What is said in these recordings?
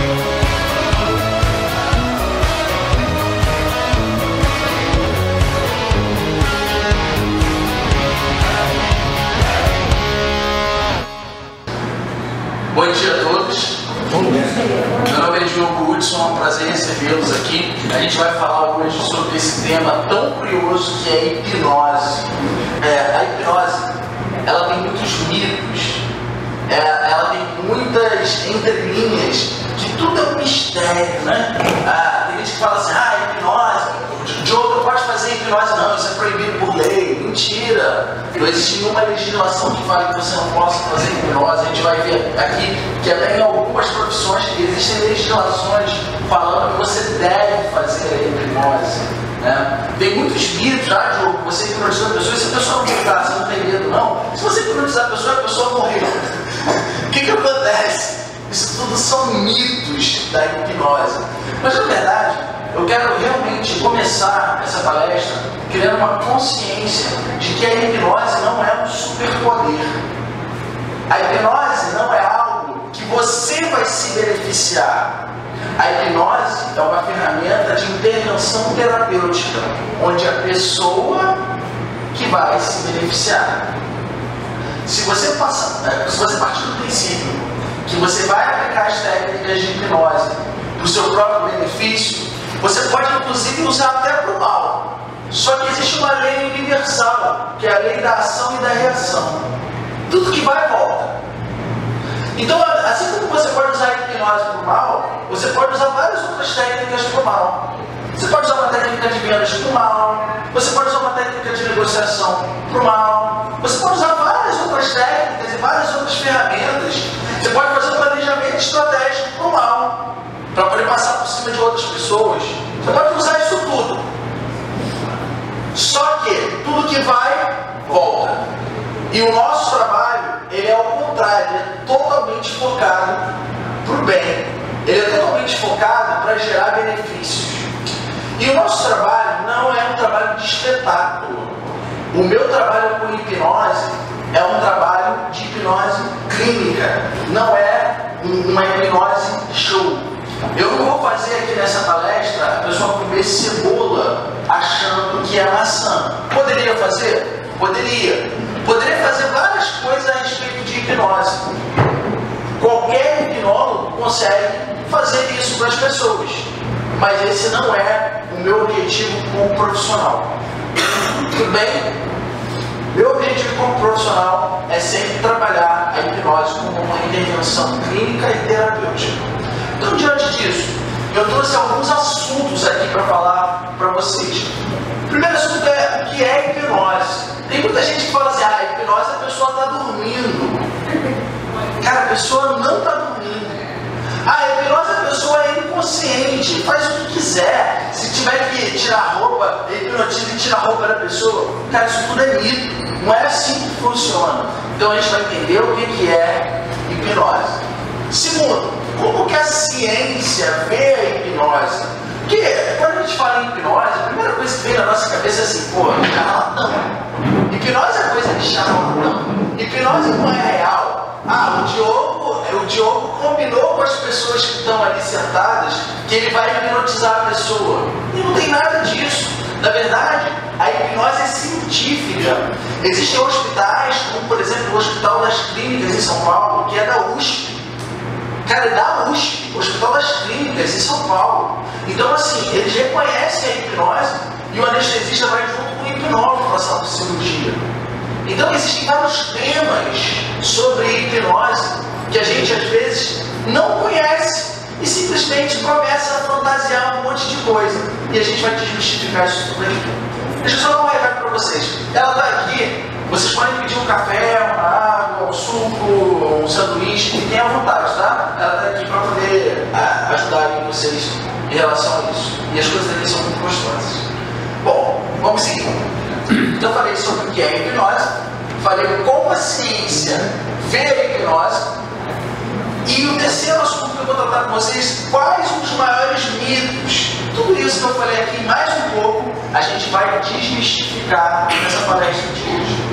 Bom dia a todos. Meu nome é Diogo Hudson, é um prazer recebê-los aqui. A gente vai falar hoje sobre esse tema tão curioso que é a hipnose. A hipnose, ela tem muitos mitos, ela tem muitas entrelinhas, que tudo é um mistério, né? Tem gente que fala assim, hipnose, Diogo não pode fazer hipnose não, isso é proibido por lei. Mentira! Não existe nenhuma legislação que fale que você não possa fazer hipnose. A gente vai ver aqui que até em algumas profissões existem legislações falando que você deve fazer a hipnose, né? Tem muitos mitos, Diogo, você hipnotizando a pessoa, e se a pessoa não voltar, você não tem medo não. Se você hipnotizar a pessoa morreu. O que acontece? Isso tudo são mitos da hipnose. Mas na verdade, eu quero realmente começar essa palestra criando uma consciência de que a hipnose não é um superpoder. A hipnose não é algo que você vai se beneficiar. A hipnose é uma ferramenta de intervenção terapêutica, onde a pessoa que vai se beneficiar. Se você partir do princípio que você vai aplicar as técnicas de hipnose para o seu próprio benefício, você pode inclusive usar até para o mal. Só que existe uma lei universal, que é a lei da ação e da reação. Tudo que vai, volta. Então, assim como você pode usar a hipnose para o mal, você pode usar várias outras técnicas para o mal. Você pode usar uma técnica de vendas para o mal, você pode usar uma técnica de negociação para o mal, você pode usar várias outras técnicas e várias outras ferramentas. Você pode fazer um planejamento estratégico para o mal, para poder passar por cima de outras pessoas. Você pode usar isso tudo. Só que tudo que vai, volta. E o nosso trabalho, ele é ao contrário, ele é totalmente focado para o bem. Ele é totalmente focado para gerar benefícios. E o nosso trabalho não é um trabalho de espetáculo. O meu trabalho com hipnose é um trabalho de hipnose clínica. Não é uma hipnose show. Eu não vou fazer aqui nessa palestra a pessoa comer cebola achando que é maçã. Poderia fazer? Poderia. Poderia fazer várias coisas a respeito de hipnose. Qualquer hipnólogo consegue fazer isso para as pessoas. Mas esse não é o meu objetivo como profissional. Tudo bem? Meu objetivo como profissional é sempre trabalhar a hipnose como uma intervenção clínica e terapêutica. Então, diante disso, eu trouxe alguns assuntos aqui para falar para vocês. O primeiro assunto é o que é hipnose. Tem muita gente que fala assim, hipnose a pessoa está dormindo. Cara, a pessoa não está dormindo. Hipnose a pessoa é inconsciente, faz o que quiser. Se tiver que tirar a roupa, hipnotiza e tira a roupa da pessoa. Cara, isso tudo é mito. Não é assim que funciona. Então a gente vai entender o que é hipnose. Segundo, como que a ciência vê a hipnose? Porque quando a gente fala em hipnose, a primeira coisa que vem na nossa cabeça é assim, charlatão. Hipnose é coisa de charlatão. Hipnose não é real. O Diogo combinou com as pessoas que estão ali sentadas que ele vai hipnotizar a pessoa. E não tem nada disso. Na verdade, a hipnose é científica. Existem hospitais, como por exemplo o Hospital das Clínicas em São Paulo, que é da USP. Cara, é da USP, o Hospital das Clínicas em São Paulo. Então, assim, eles reconhecem a hipnose e o anestesista vai junto com o hipnólogo passar por cirurgia. Então, existem vários temas sobre hipnose que a gente, às vezes, não conhece e simplesmente começa a fantasiar um monte de coisa. E a gente vai desmistificar isso tudo aqui. Deixa eu só dar um recado para vocês. Ela está aqui, vocês podem pedir um café, uma água, um suco, um sanduíche, fiquem à vontade, tá? Ela está aqui para poder ajudar vocês em relação a isso. E as coisas aqui são muito gostosas. Bom, vamos seguir. Então, eu falei sobre o que é a hipnose, falei como a ciência vê a hipnose, e o terceiro assunto que eu vou tratar com vocês, quais os maiores mitos. Tudo isso que eu falei aqui, mais um pouco, a gente vai desmistificar nessa palestra de hoje.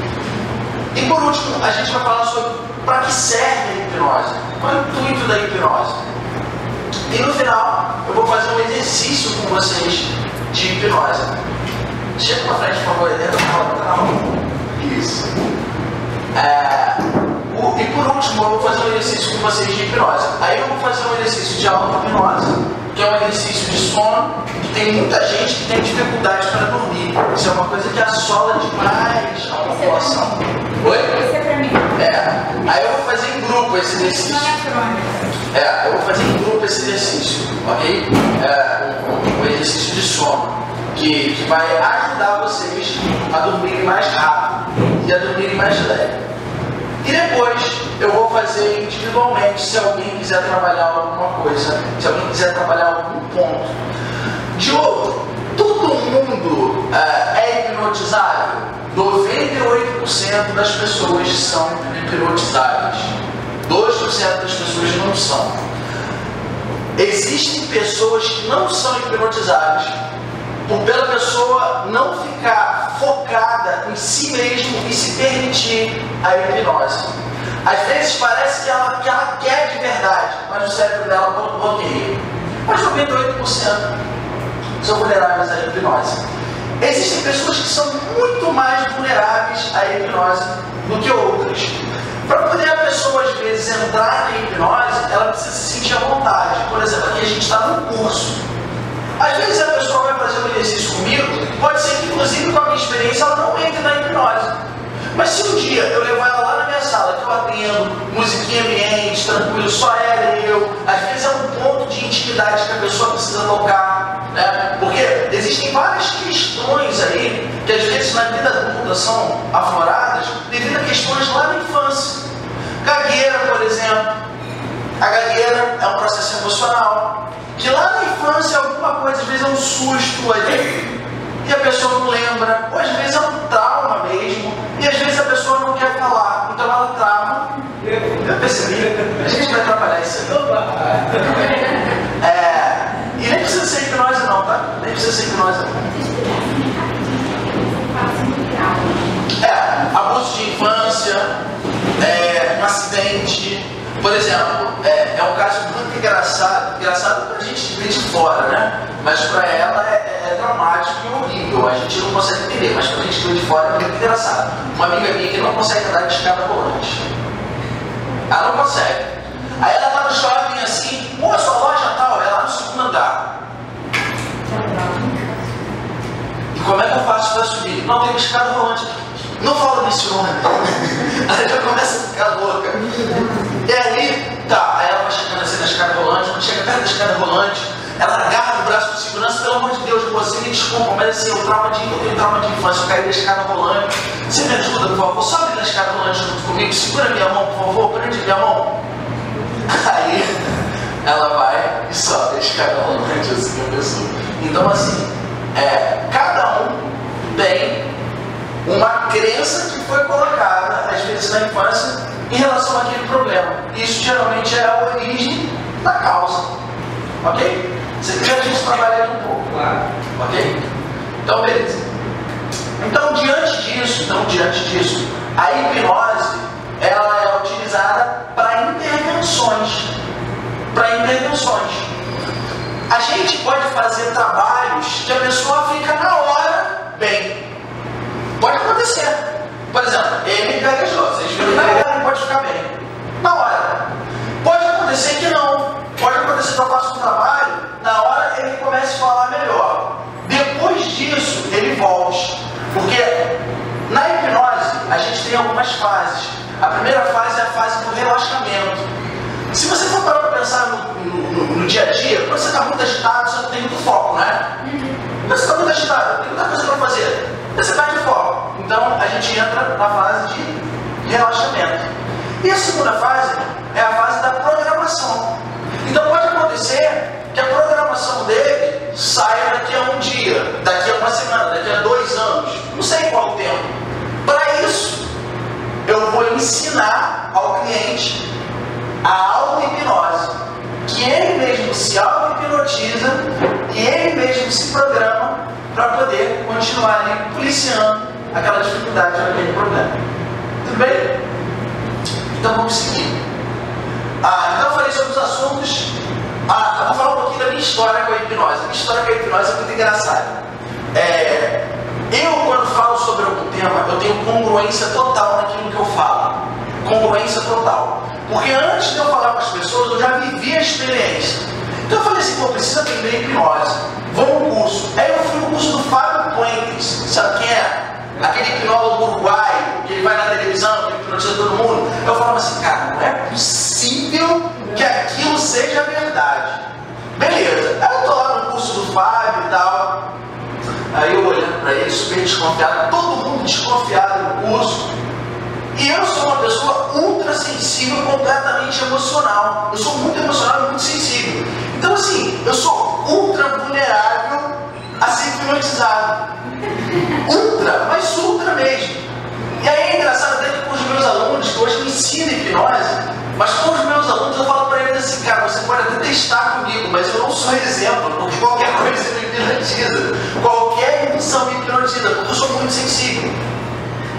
E por último, a gente vai falar sobre para que serve a hipnose, qual é o intuito da hipnose. vocês de hipnose. Chega pra frente, por favor, isso. E por último, eu vou fazer um exercício com vocês de hipnose. Aí eu vou fazer um exercício de auto-hipnose, que é um exercício de sono, que tem muita gente que tem dificuldade para dormir. Isso é uma coisa que assola demais a população. Oi? Isso é pra mim. Aí eu vou fazer em grupo esse exercício. Eu vou fazer em grupo esse exercício, ok? Um exercício de sono, que vai ajudar vocês a dormirem mais rápido e a dormirem mais leve. E depois eu vou fazer individualmente, se alguém quiser trabalhar alguma coisa, se alguém quiser trabalhar algum ponto. Diogo, todo mundo é hipnotizável? 98% das pessoas são hipnotizáveis. 2% das pessoas não são. Existem pessoas que não são hipnotizáveis pela pessoa não ficar focada em si mesmo e se permitir a hipnose. Às vezes parece que ela quer de verdade, mas o cérebro dela bloqueia. Mas 98% são vulneráveis à hipnose. Existem pessoas que são muito mais vulneráveis à hipnose do que outras. Para poder a pessoa, às vezes, entrar na hipnose, ela precisa se sentir à vontade. Por exemplo, aqui a gente está num curso. Às vezes a pessoa vai fazer um exercício comigo, pode ser que, inclusive, com a minha experiência, ela não entre na hipnose. Mas se um dia eu levar ela lá na minha sala, que eu atendo, musiquinha ambiente, tranquilo, só ela e eu, às vezes é um ponto de intimidade que a pessoa precisa tocar, né? Porque existem várias questões aí, que às vezes na vida adulta são afloradas, devido a questões lá na infância. Gagueira, por exemplo. A gagueira é um processo emocional, que lá na infância alguma coisa, às vezes é um susto ali, e a pessoa não lembra, ou às vezes é um trauma mesmo, e às vezes a pessoa não quer falar, então ela trava. Eu percebi, a gente vai trabalhar isso aí. E nem precisa ser hipnose não, tá? Nem precisa ser hipnose não. Abuso de infância, um acidente. Por exemplo, é um caso muito engraçado para a gente ver de fora, né? Mas para ela é dramático e horrível, a gente não consegue entender, mas para a gente ver de fora é muito engraçado. Uma amiga minha que não consegue andar de escada rolante. Ela não consegue. Aí ela tá no shopping assim, pô, sua loja tal, é lá no segundo andar. E como é que eu faço para subir? Não, tem uma escada rolante aqui. Não fala desse nome. Ela já começa a ficar louca. E aí, aí ela vai chegando assim na escada rolante, quando chega perto da escada rolante, ela agarra no braço do segurança, pelo amor de Deus, você me desculpa, mas assim, eu tenho trauma de infância, eu caí da escada rolante. Você me ajuda, por favor, sobe na escada rolante junto comigo, segura minha mão, por favor, prende minha mão. Aí ela vai e sobe a escada rolante assim, a pessoa. Então assim, cada um tem uma crença que foi colocada, às vezes na infância, em relação àquele problema. Isso geralmente é a origem da causa. Ok? Se quiser a gente trabalha aqui um pouco. Claro. Ok? Então, beleza. Então, diante disso, a hipnose ela é utilizada para intervenções. A gente pode fazer trabalhos que a pessoa fica na hora bem. Pode acontecer. Por exemplo, ele gaguejou. Vocês viram na hora, ele pode ficar bem. Na hora. Pode acontecer que não. Pode acontecer que eu faça um trabalho, na hora ele comece a falar melhor. Depois disso, ele volte. Porque na hipnose, a gente tem algumas fases. A primeira fase é a fase do relaxamento. Se você for parar para pensar no dia a dia, quando você está muito agitado, você não tem muito foco, né? Quando você está muito agitado, tem muita coisa para fazer. Você perde o foco. Então a gente entra na fase de relaxamento. E a segunda fase é a fase da programação. Então pode acontecer que a programação dele saia daqui a um dia, daqui a uma semana, daqui a 2 anos, não sei qual o tempo. Para isso, eu vou ensinar ao cliente a auto-hipnose, que ele mesmo se auto-hipnotiza e ele mesmo se programa para poder continuar ali policiando aquela dificuldade, aquele problema. Tudo bem? Então vamos seguir. Então eu falei sobre os assuntos. Eu vou falar um pouquinho da minha história com a hipnose. A minha história com a hipnose é muito engraçada. Eu, quando falo sobre algum tema, eu tenho congruência total naquilo que eu falo. Congruência total. Porque antes de eu falar com as pessoas, eu já vivi a experiência. Então eu falei assim, pô, precisa aprender hipnose. Vou no curso. Aí eu fui no curso do Fábio Puentes. Sabe quem é? Aquele hipnólogo uruguaio, que ele vai na televisão, que ele hipnotiza todo mundo. Eu falava assim, cara, não é possível que aquilo seja verdade. Beleza. Aí eu tô lá no curso do Fábio e tal. Aí eu olhando para ele, super desconfiado, todo mundo desconfiado no curso. E eu sou uma pessoa ultra sensível, completamente emocional. Eu sou muito emocional e muito sensível. Então assim, eu sou ultra vulnerável a ser hipnotizado. Ultra, mas ultra mesmo. E aí é engraçado até que com os meus alunos, que hoje me ensinam hipnose, mas com os meus alunos eu falo para eles assim, cara, você pode até testar comigo, mas eu não sou exemplo, porque qualquer coisa me hipnotiza. Qualquer indução me hipnotiza, porque eu sou muito sensível.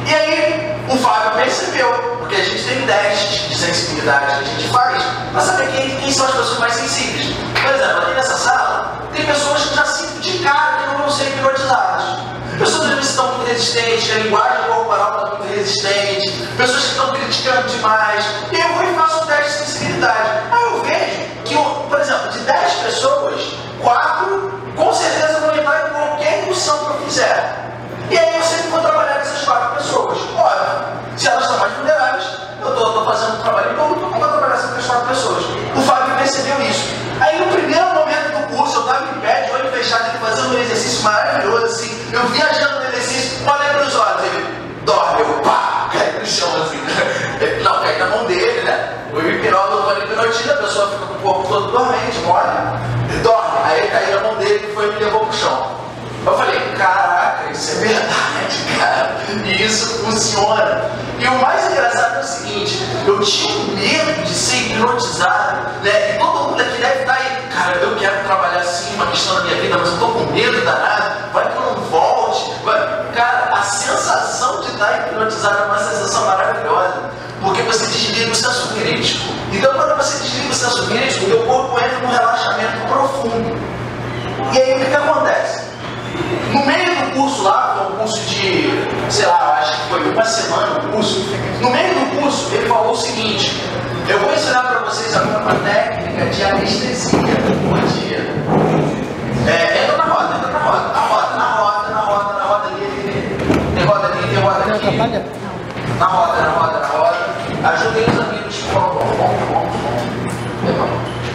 E aí o Fábio percebeu, porque a gente tem testes de sensibilidade que a gente faz para saber quem são as pessoas mais sensíveis. Por exemplo, aqui nessa sala, tem pessoas que já sinto de cara que não vão ser hipnotizadas. Pessoas que estão muito resistentes, a linguagem corporal está muito resistente, pessoas que estão criticando demais. E eu vou e faço um teste de sensibilidade. Aí eu vejo que, por exemplo, de 10 pessoas, 4 com certeza vão entrar em qualquer indução que eu fizer. E aí eu sempre vou trabalhar com essas 4 pessoas. Óbvio, se elas estão mais vulneráveis, eu estou fazendo um trabalho em público, eu vou trabalhar com essas 4 pessoas. O Fábio percebeu isso. Aí no primeiro momento do curso, eu estava em pé, de olho fechado, ele fazendo um exercício maravilhoso, assim, eu viajando no exercício, olhei para os olhos, ele dorme, eu pá, cai no chão assim. Não, cai na mão dele, né? O hipnólogo, quando hipnotiza, a pessoa fica com o corpo todo dormente, mole, ele dorme. Aí ele caiu na mão dele e foi e me levou pro chão. Eu falei, caraca, isso é verdade, cara, e isso funciona. E o mais engraçado é o seguinte, eu tinha medo de ser hipnotizado, né? E todo mundo aqui deve estar aí, cara, eu quero trabalhar assim, uma questão da minha vida, mas eu estou com medo danado, vai que eu não volte. Cara, a sensação de estar hipnotizado é uma sensação maravilhosa, porque você desliga o senso crítico. Então quando você desliga o senso crítico, o teu corpo entra num relaxamento profundo. E aí o que acontece? No meio do curso lá, foi um curso de, sei lá, acho que foi uma semana o curso. No meio do curso, ele falou o seguinte: eu vou ensinar para vocês agora uma técnica de anestesia. Bom dia. Entra na roda, entra na roda. Na roda ali. Tem roda ali, tem roda aqui. Na roda. Ajudem os amigos.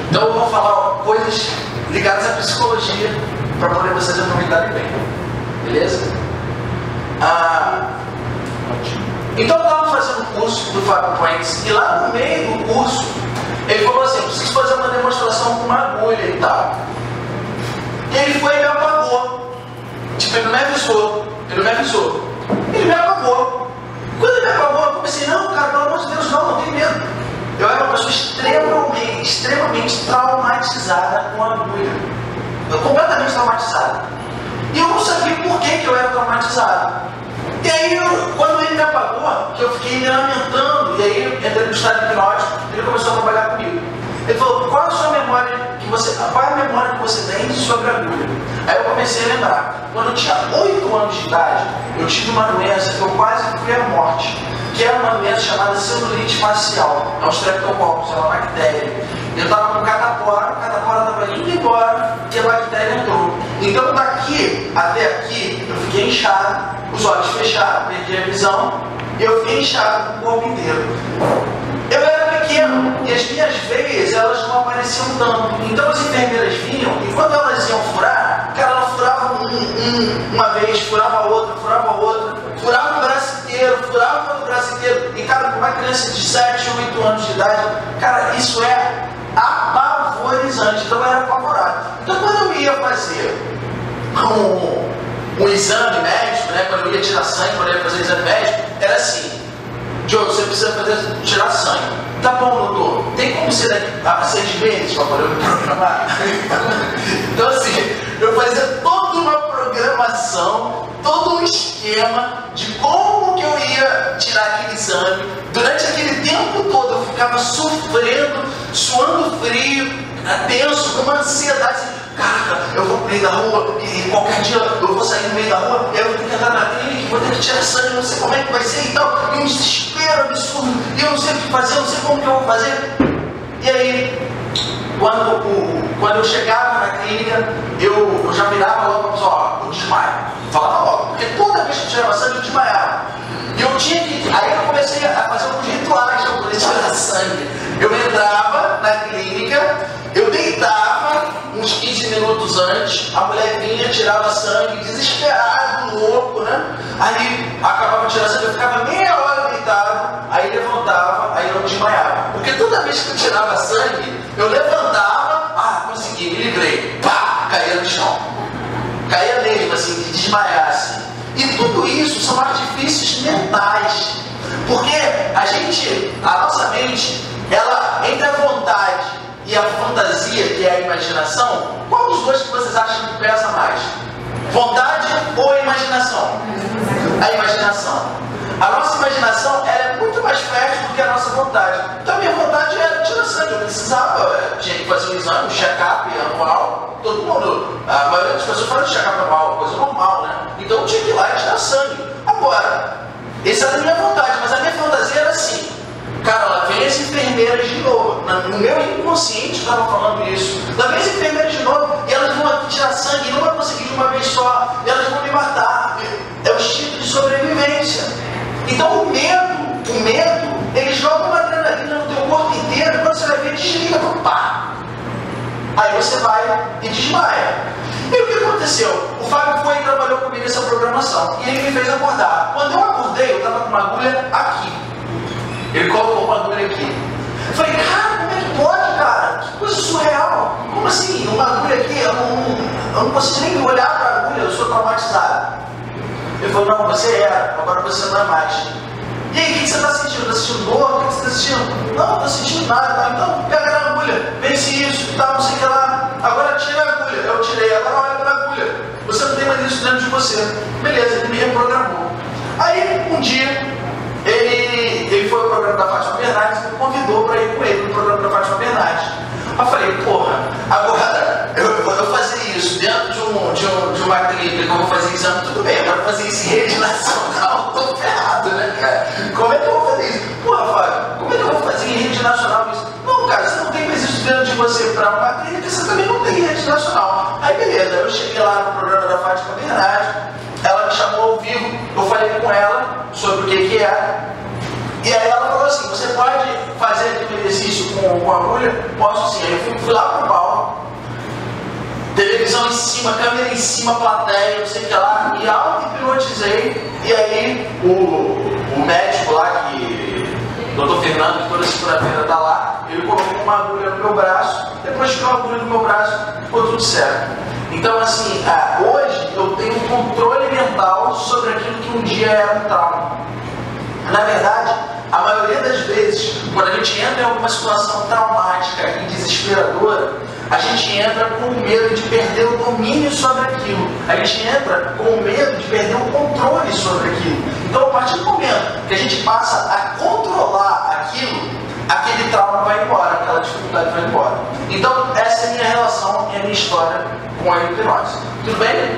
Então eu vou falar coisas ligadas à psicologia, para poder vocês aproveitarem bem. Beleza? Então eu estava fazendo um curso do Fábio Puentes e lá no meio do curso ele falou assim, eu preciso fazer uma demonstração com uma agulha e tal. E ele foi e me apagou. Tipo, ele não me avisou. Ele me apagou. Quando ele me apagou, eu comecei, não, cara, pelo amor de Deus, não tem medo. Eu era uma pessoa extremamente traumatizada com a agulha. Eu completamente traumatizado. E eu não sabia por que eu era traumatizado. E aí, quando ele me apagou, que eu fiquei me lamentando, e aí eu entrei no estado hipnótico, ele começou a trabalhar comigo. Ele falou, qual é a sua memória qual é a memória que você tem sobre a agulha? Aí eu comecei a lembrar. Quando eu tinha 8 anos de idade, eu tive uma doença que eu quase fui à morte, que era uma doença chamada celulite facial. É um streptococcus, é uma bactéria. Eu estava com catapora estava indo embora e a bactéria entrou. Então daqui até aqui eu fiquei inchado, os olhos fechados, perdi a visão, e eu fiquei inchado no corpo inteiro. Eu era pequeno e as minhas veias elas não apareciam tanto. Então as enfermeiras vinham e quando elas iam furar, cara, ela furava uma vez, furava outra, furava o braço inteiro, furava o outro braço inteiro. E cara, com uma criança de 7, 8 anos de idade, cara, isso é apavorizante. Então eu era apavorado. Então quando eu ia fazer um exame médico, né, quando eu ia tirar sangue, quando eu ia fazer exame médico, era assim: Diogo, você precisa tirar sangue. Tá bom, doutor, tem como ser daqui a 6 meses para poder me programar? Então assim, eu fazia toda uma programação, todo um esquema de como que eu ia tirar aquele exame. Durante aquele tempo todo eu ficava sofrendo, suando frio, tenso, com uma ansiedade. caraca, eu vou pro meio da rua e qualquer dia eu vou sair no meio da rua, eu vou ter que entrar na clínica, vou ter que tirar sangue, não sei como é que vai ser e tal, e um desespero absurdo, e eu não sei o que fazer, eu não sei como que eu vou fazer. E aí, quando eu chegava na clínica, eu já virava logo, ó, eu desmaio, falava logo, porque toda vez que eu tirava sangue eu desmaiava. E eu tinha que, aí eu comecei a fazer alguns rituais para poder tirar sangue. Eu entrava na clínica, eu deitava uns 15 minutos antes, a mulher vinha, tirava sangue, desesperado, louco, né? Aí acabava de tirar sangue, eu ficava meia hora deitado, aí levantava, aí eu desmaiava. Porque toda vez que eu tirava sangue, eu levantava, consegui, me livrei, pá, caía no chão. Caía mesmo, assim, de desmaiar, assim. E tudo isso são artifícios mentais. Porque a nossa mente, ela, entre a vontade e a fantasia, que é a imaginação, qual dos dois que vocês acham que pesa mais? Vontade ou a imaginação? A imaginação. A nossa imaginação, ela é muito mais fértil do que a nossa vontade. Então a minha vontade era tirar sangue, eu precisava, tinha que fazer um exame, um check-up anual. Todo mundo, a maioria das pessoas faz check-up anual, coisa normal, né? Então eu tinha que ir lá e tirar sangue. Agora, essa era a minha vontade, mas a minha fantasia era assim. Cara, lá vem as enfermeiras de novo. No meu inconsciente estava falando isso. Lá vem as enfermeiras de novo e elas vão aqui tirar sangue, não vai conseguir de uma vez só, e elas vão me matar. É o instinto de sobrevivência. Então o medo, ele joga uma adrenalina no teu corpo inteiro, e quando você vai ver, desliga, pá! Aí você vai e desmaia. E o que aconteceu? O Fábio foi e trabalhou comigo nessa programação, e ele me fez acordar. Quando eu acordei, eu estava com uma agulha aqui. Ele colocou uma agulha aqui. Eu falei, cara, como é que pode, cara? Que coisa surreal. Como assim? Uma agulha aqui? Eu não consigo nem olhar para a agulha, eu sou traumatizado. Ele falou, não, você era, agora você não é mais. E aí, o que você está sentindo? Está sentindo dor? O que você está sentindo? Não, não estou sentindo nada. Tá? Então, pega a agulha, vence isso, tá, não sei o que lá. Agora tira a agulha. Eu tirei, agora olha para a agulha. Você não tem mais isso dentro de você. Beleza, ele me reprogramou. Aí, um dia, ele foi ao programa da Fátima Bernardes e me convidou para ir com ele no programa da Fátima Bernardes. Eu falei, porra, agora eu vou fazer isso dentro de uma clínica que eu vou fazer exame, tudo bem, agora fazer isso em rede nacional, tô ferrado, né, cara? Como é que eu vou fazer isso? Porra, Fábio, como é que eu vou fazer em rede nacional isso? Não, cara, você não tem mais isso dentro de você para uma clínica, você também não tem em rede nacional. Aí beleza, eu cheguei lá no programa da Fátima Bernardes, ela me chamou ao vivo, eu falei com ela sobre o que era. E aí ela falou assim, você pode fazer aqui um exercício com a agulha? Posso sim. Aí eu fui lá pro palco, televisão em cima, câmera em cima, plateia, não sei o que lá, e auto-hipnotizei. E aí o médico lá, o Dr. Fernando, que toda segunda-feira está lá, ele colocou uma agulha no meu braço, depois tirou a agulha do meu braço, ficou tudo certo. Então assim, hoje eu tenho um controle mental sobre aquilo que um dia era um trauma. Na verdade, a maioria das vezes, quando a gente entra em alguma situação traumática e desesperadora, a gente entra com medo de perder o domínio sobre aquilo. A gente entra com medo de perder o controle sobre aquilo. Então, a partir do momento que a gente passa a controlar aquilo, aquele trauma vai embora, aquela dificuldade vai embora. Então, essa é a minha relação e a minha história com a hipnose. Tudo bem?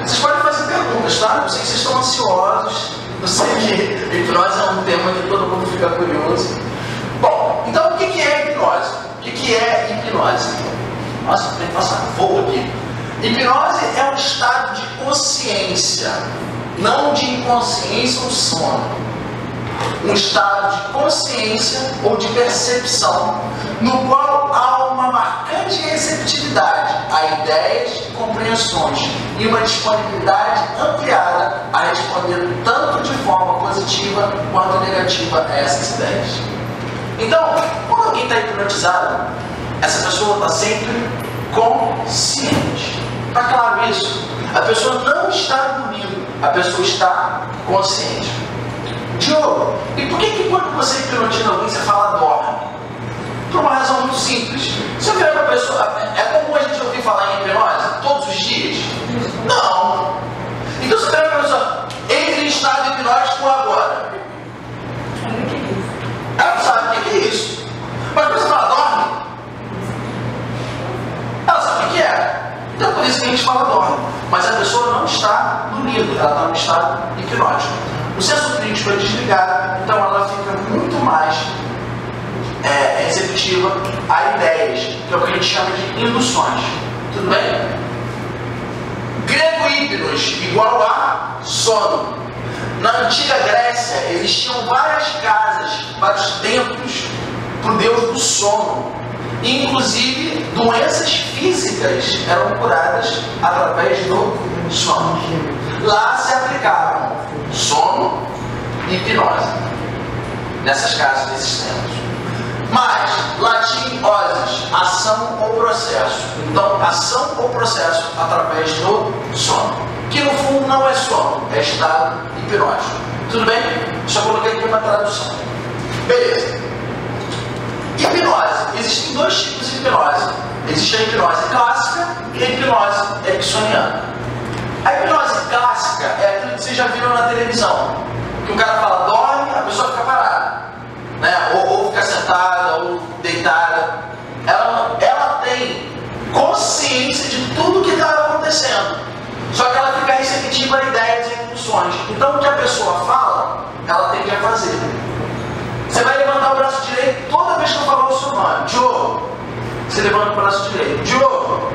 Vocês podem fazer perguntas, tá? Eu sei que vocês estão ansiosos. Eu sei que hipnose é um tema que todo mundo fica curioso. Bom, então o que é hipnose? O que é hipnose? Nossa, tem que passar fogo aqui. Hipnose é um estado de consciência, não de inconsciência ou sono. Um estado de consciência ou de percepção, no qual há uma marcante receptividade a ideias e compreensões e uma disponibilidade ampliada a responder tanto de forma positiva quanto negativa a essas ideias. Então, quando alguém está hipnotizado, essa pessoa está sempre consciente. Está claro isso? A pessoa não está dormindo, a pessoa está consciente. Diogo, e por que quando você hipnotiza alguém, você fala dorme? Por uma razão muito simples. Você vê que a pessoa... É comum a gente ouvir falar em hipnose todos os dias? Não. Então você vê que a pessoa entra em estado hipnótico agora. Ela não sabe o que é isso. Mas quando você fala dorme, ela sabe o que é. Então por isso que a gente fala dorme. Mas a pessoa não está dormindo, ela está no estado hipnótico. O senso crítico é desligado, então ela fica muito mais receptiva a ideias, que é o que a gente chama de induções. Tudo bem? Grego hipnos, igual a sono. Na antiga Grécia existiam várias casas, vários templos para o deus do sono. Inclusive, doenças físicas eram curadas através do sono. Lá se aplicavam sono e hipnose, nessas casas, nesses templos. Mas, latim osis, ação ou processo. Então, ação ou processo através do sono. Que no fundo não é sono, é estado hipnótico. Tudo bem? Só coloquei aqui uma tradução. Beleza. Hipnose. Existem dois tipos de hipnose. Existe a hipnose clássica e a hipnose ericksoniana. A hipnose clássica é aquilo que vocês já viram na televisão. Que o cara fala, dorme, a pessoa fica parada. Né? Ou fica sentada, ou deitada. Ela tem consciência de tudo que está acontecendo. Só que ela fica receptiva a ideias e impulsões. Então o que a pessoa fala, ela tem que fazer. Você vai levantar o braço direito toda vez que eu falar o seu nome. Diogo. Você levanta o braço direito. Diogo.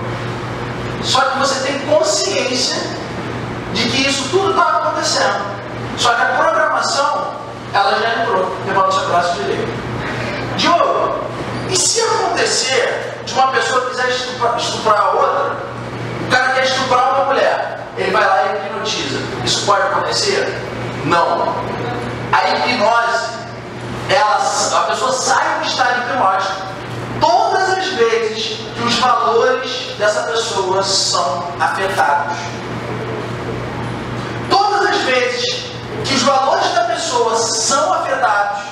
Só que você tem consciência de que isso tudo está acontecendo. Só que a programação, ela já entrou. Levanta o seu braço direito. Diogo, e se acontecer de uma pessoa que quiser estuprar a outra, o cara quer estuprar uma mulher, ele vai lá e hipnotiza. Isso pode acontecer? Não. A hipnose, a pessoa sai do estado hipnótico todas as vezes que os valores dessa pessoa são afetados. Todas as vezes que os valores da pessoa são afetados,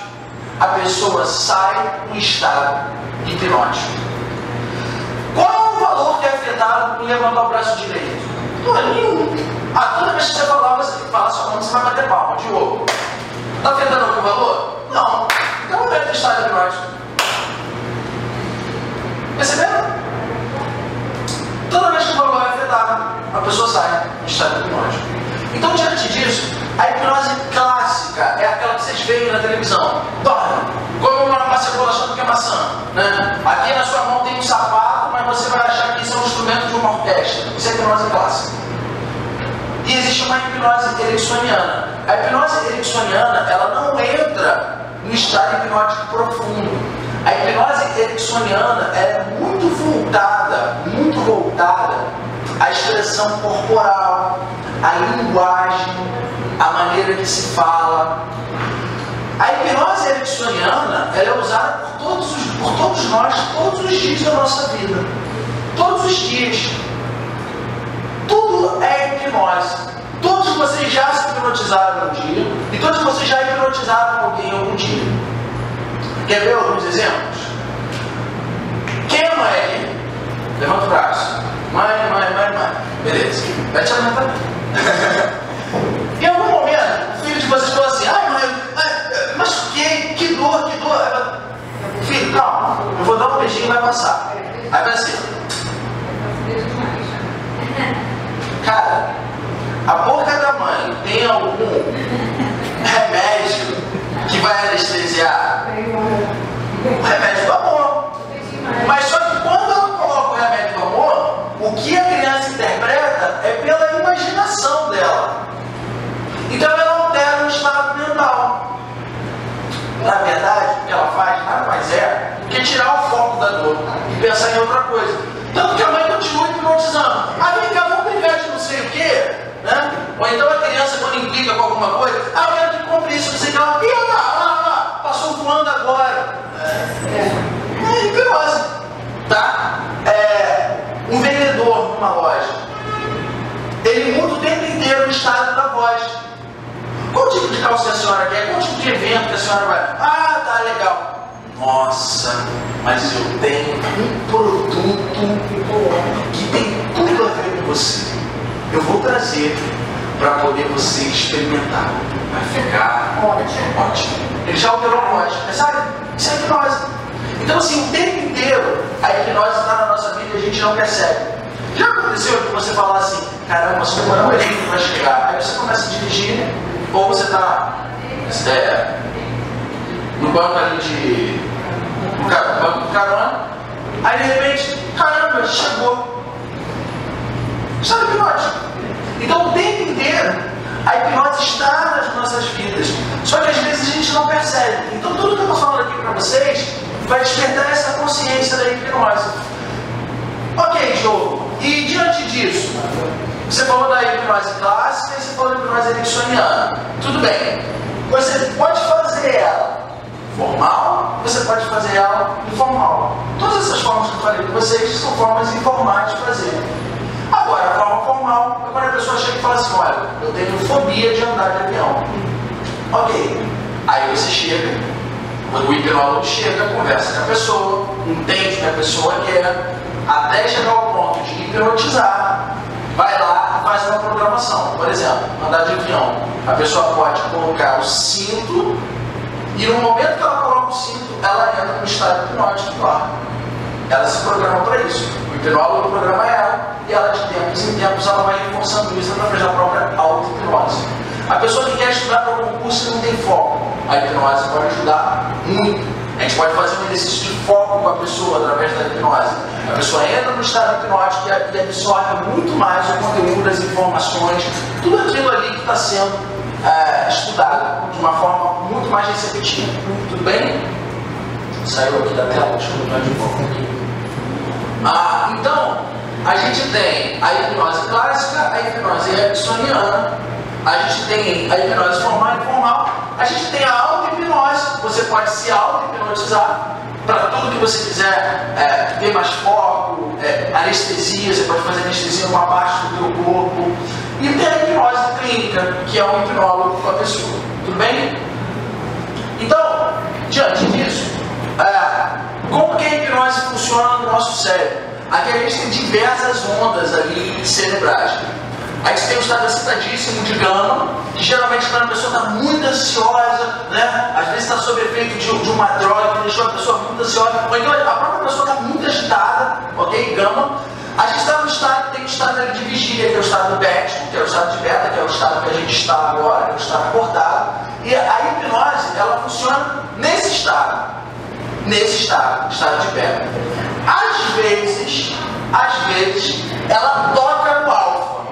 a pessoa sai do estado hipnótico. Qual é o valor que é afetado por levantar o braço direito? Não é nenhum. Toda vez que você falar, você tem que falar sua mão, você vai bater palma. Diogo, está afetando algum valor? Não. Então não entra em estado hipnótico. Perceberam? Toda vez que o valor é afetado, a pessoa sai do estado hipnótico. Então, diante disso, a hipnose clássica é aquela que vocês veem na televisão. Dorme, come uma cebola achando que é maçã. Né? Aqui na sua mão tem um sapato, mas você vai achar que isso é um instrumento de uma orquestra. Isso é hipnose clássica. E existe uma hipnose ericksoniana. A hipnose ericksoniana, ela não entra no estado hipnótico profundo. A hipnose ericksoniana é muito voltada à expressão corporal, à linguagem, à maneira que se fala. A hipnose ericksoniana, ela é usada por todos nós, todos os dias da nossa vida. Todos os dias. Tudo é hipnose. Todos vocês já se hipnotizaram um dia e todos vocês já hipnotizaram alguém algum dia. Quer ver alguns exemplos? Quem é mãe aqui? Levanta o braço. Mãe. Beleza. Mete a mão também. Em algum momento, o filho de vocês falou assim, mãe, mas que dor. Filho, calma, eu vou dar um beijinho e vai passar. Aí vai assim. Cara, a boca da mãe tem algum remédio que vai anestesiar? O remédio do amor. Mas só que quando eu coloco o remédio do amor, o que a criança interpreta é pela imaginação dela. Então ela altera o estado mental. Na verdade, o que ela faz nada mais é que tirar o foco da dor e pensar em outra coisa. Tanto que a mãe continua hipnotizando. Vem cá, vamos brincar de não sei o quê, né? Ou então a criança, quando implica com alguma coisa, eu quero que compre isso, não sei o que lá. Lá, passou voando agora. É hipnose, tá? Um vendedor numa loja, ele muda o tempo inteiro o estado da voz. Qual tipo de calça a senhora quer? Qual tipo de evento que a senhora vai? Tá legal. Nossa, mas eu tenho um produto que tem tudo a ver com você. Eu vou trazer para poder você experimentar. Vai ficar ótimo. Ele já alterou a voz. Sabe? Isso é hipnose. Então assim, o tempo inteiro a hipnose está na nossa vida e a gente não percebe. Já aconteceu que você falar assim, caramba, só demora um minuto para chegar, aí você começa a dirigir, ou você está no banco ali no banco do carona, aí de repente, caramba, chegou. Isso é hipnótico. Então o tempo inteiro a hipnose está nas nossas vidas, só que às vezes a gente não percebe. Então tudo que eu estou falando aqui para vocês vai despertar essa consciência da hipnose. Ok, Diogo, e diante disso, você falou da hipnose clássica e você falou da hipnose ericksoniana. Tudo bem, você pode fazer ela formal, você pode fazer ela informal. Todas essas formas que eu falei para vocês são formas informais de fazer. Agora, a forma formal é quando a pessoa chega e fala assim, olha, eu tenho fobia de andar de avião. Ok, aí você chega, quando o hipnólogo chega, conversa com a pessoa, entende o que a pessoa quer, até chegar ao ponto de hipnotizar, vai lá e faz uma programação. Por exemplo, andar de avião, a pessoa pode colocar o cinto e no momento que ela coloca o cinto, ela entra no estado hipnótico lá. Ela se programa para isso. O hipnólogo programa ela e ela de tempos em tempos ela vai reforçando isso através da própria auto-hipnose. A pessoa que quer estudar para o concurso e não tem foco, a hipnose pode ajudar muito. A gente pode fazer um exercício de foco com a pessoa através da hipnose. A pessoa entra no estado hipnótico e absorve muito mais o conteúdo, as informações, tudo aquilo ali que está sendo estudado de uma forma muito mais receptiva. Tudo bem? Saiu aqui da tela, deixa eu mudar de foco aqui. Então, a gente tem a hipnose clássica, a hipnose ericksoniana, a gente tem a hipnose formal e informal, a gente tem a auto-hipnose, você pode se auto-hipnotizar para tudo que você quiser, ter mais foco, anestesia, você pode fazer anestesia em uma parte do teu corpo. E tem a hipnose clínica, que é um hipnólogo com a pessoa. Tudo bem? Então, diante disso, como que a hipnose funciona no nosso cérebro? Aqui a gente tem diversas ondas ali cerebrais. A gente tem o estado excitadíssimo de gama, que geralmente quando a pessoa está muito ansiosa, né? Às vezes está sob efeito de uma droga que deixou a pessoa muito ansiosa, ou então a própria pessoa está muito agitada, ok? Gama. A gente está no estado, tem o estado ali de vigília, que é o estado bético, que é o estado de beta, que é o estado que a gente está agora, que é o estado acordado. E a hipnose, ela funciona nesse estado, estado de beta. Às vezes, ela toca no alfa,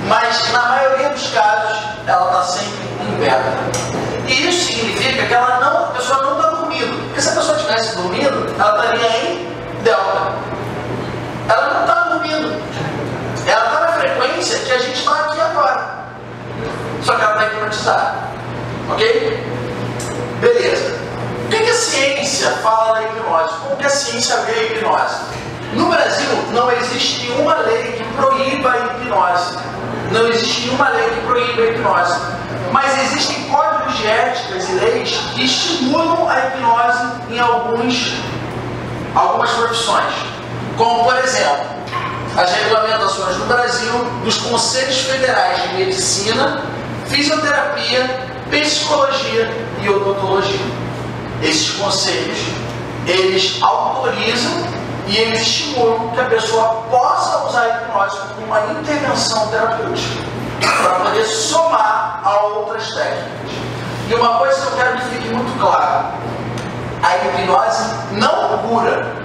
mas na maioria dos casos, ela está sempre em beta. E isso significa que a pessoa não está dormindo, porque se a pessoa estivesse dormindo, ela estaria em delta. Ela não está dormindo. Ela está na frequência que a gente está aqui agora. Só que ela está hipnotizada. Ok? Beleza. O que a ciência fala da hipnose? Como que a ciência vê a hipnose? No Brasil, não existe nenhuma lei que proíba a hipnose. Não existe nenhuma lei que proíba a hipnose. Mas existem códigos de éticas e leis que estimulam a hipnose em algumas profissões. Como, por exemplo, as regulamentações no Brasil dos Conselhos Federais de Medicina, Fisioterapia, Psicologia e Odontologia. Esses conselhos, eles autorizam e eles estimulam que a pessoa possa usar a hipnose como uma intervenção terapêutica para poder somar a outras técnicas. E uma coisa que eu quero que fique muito clara: a hipnose não cura.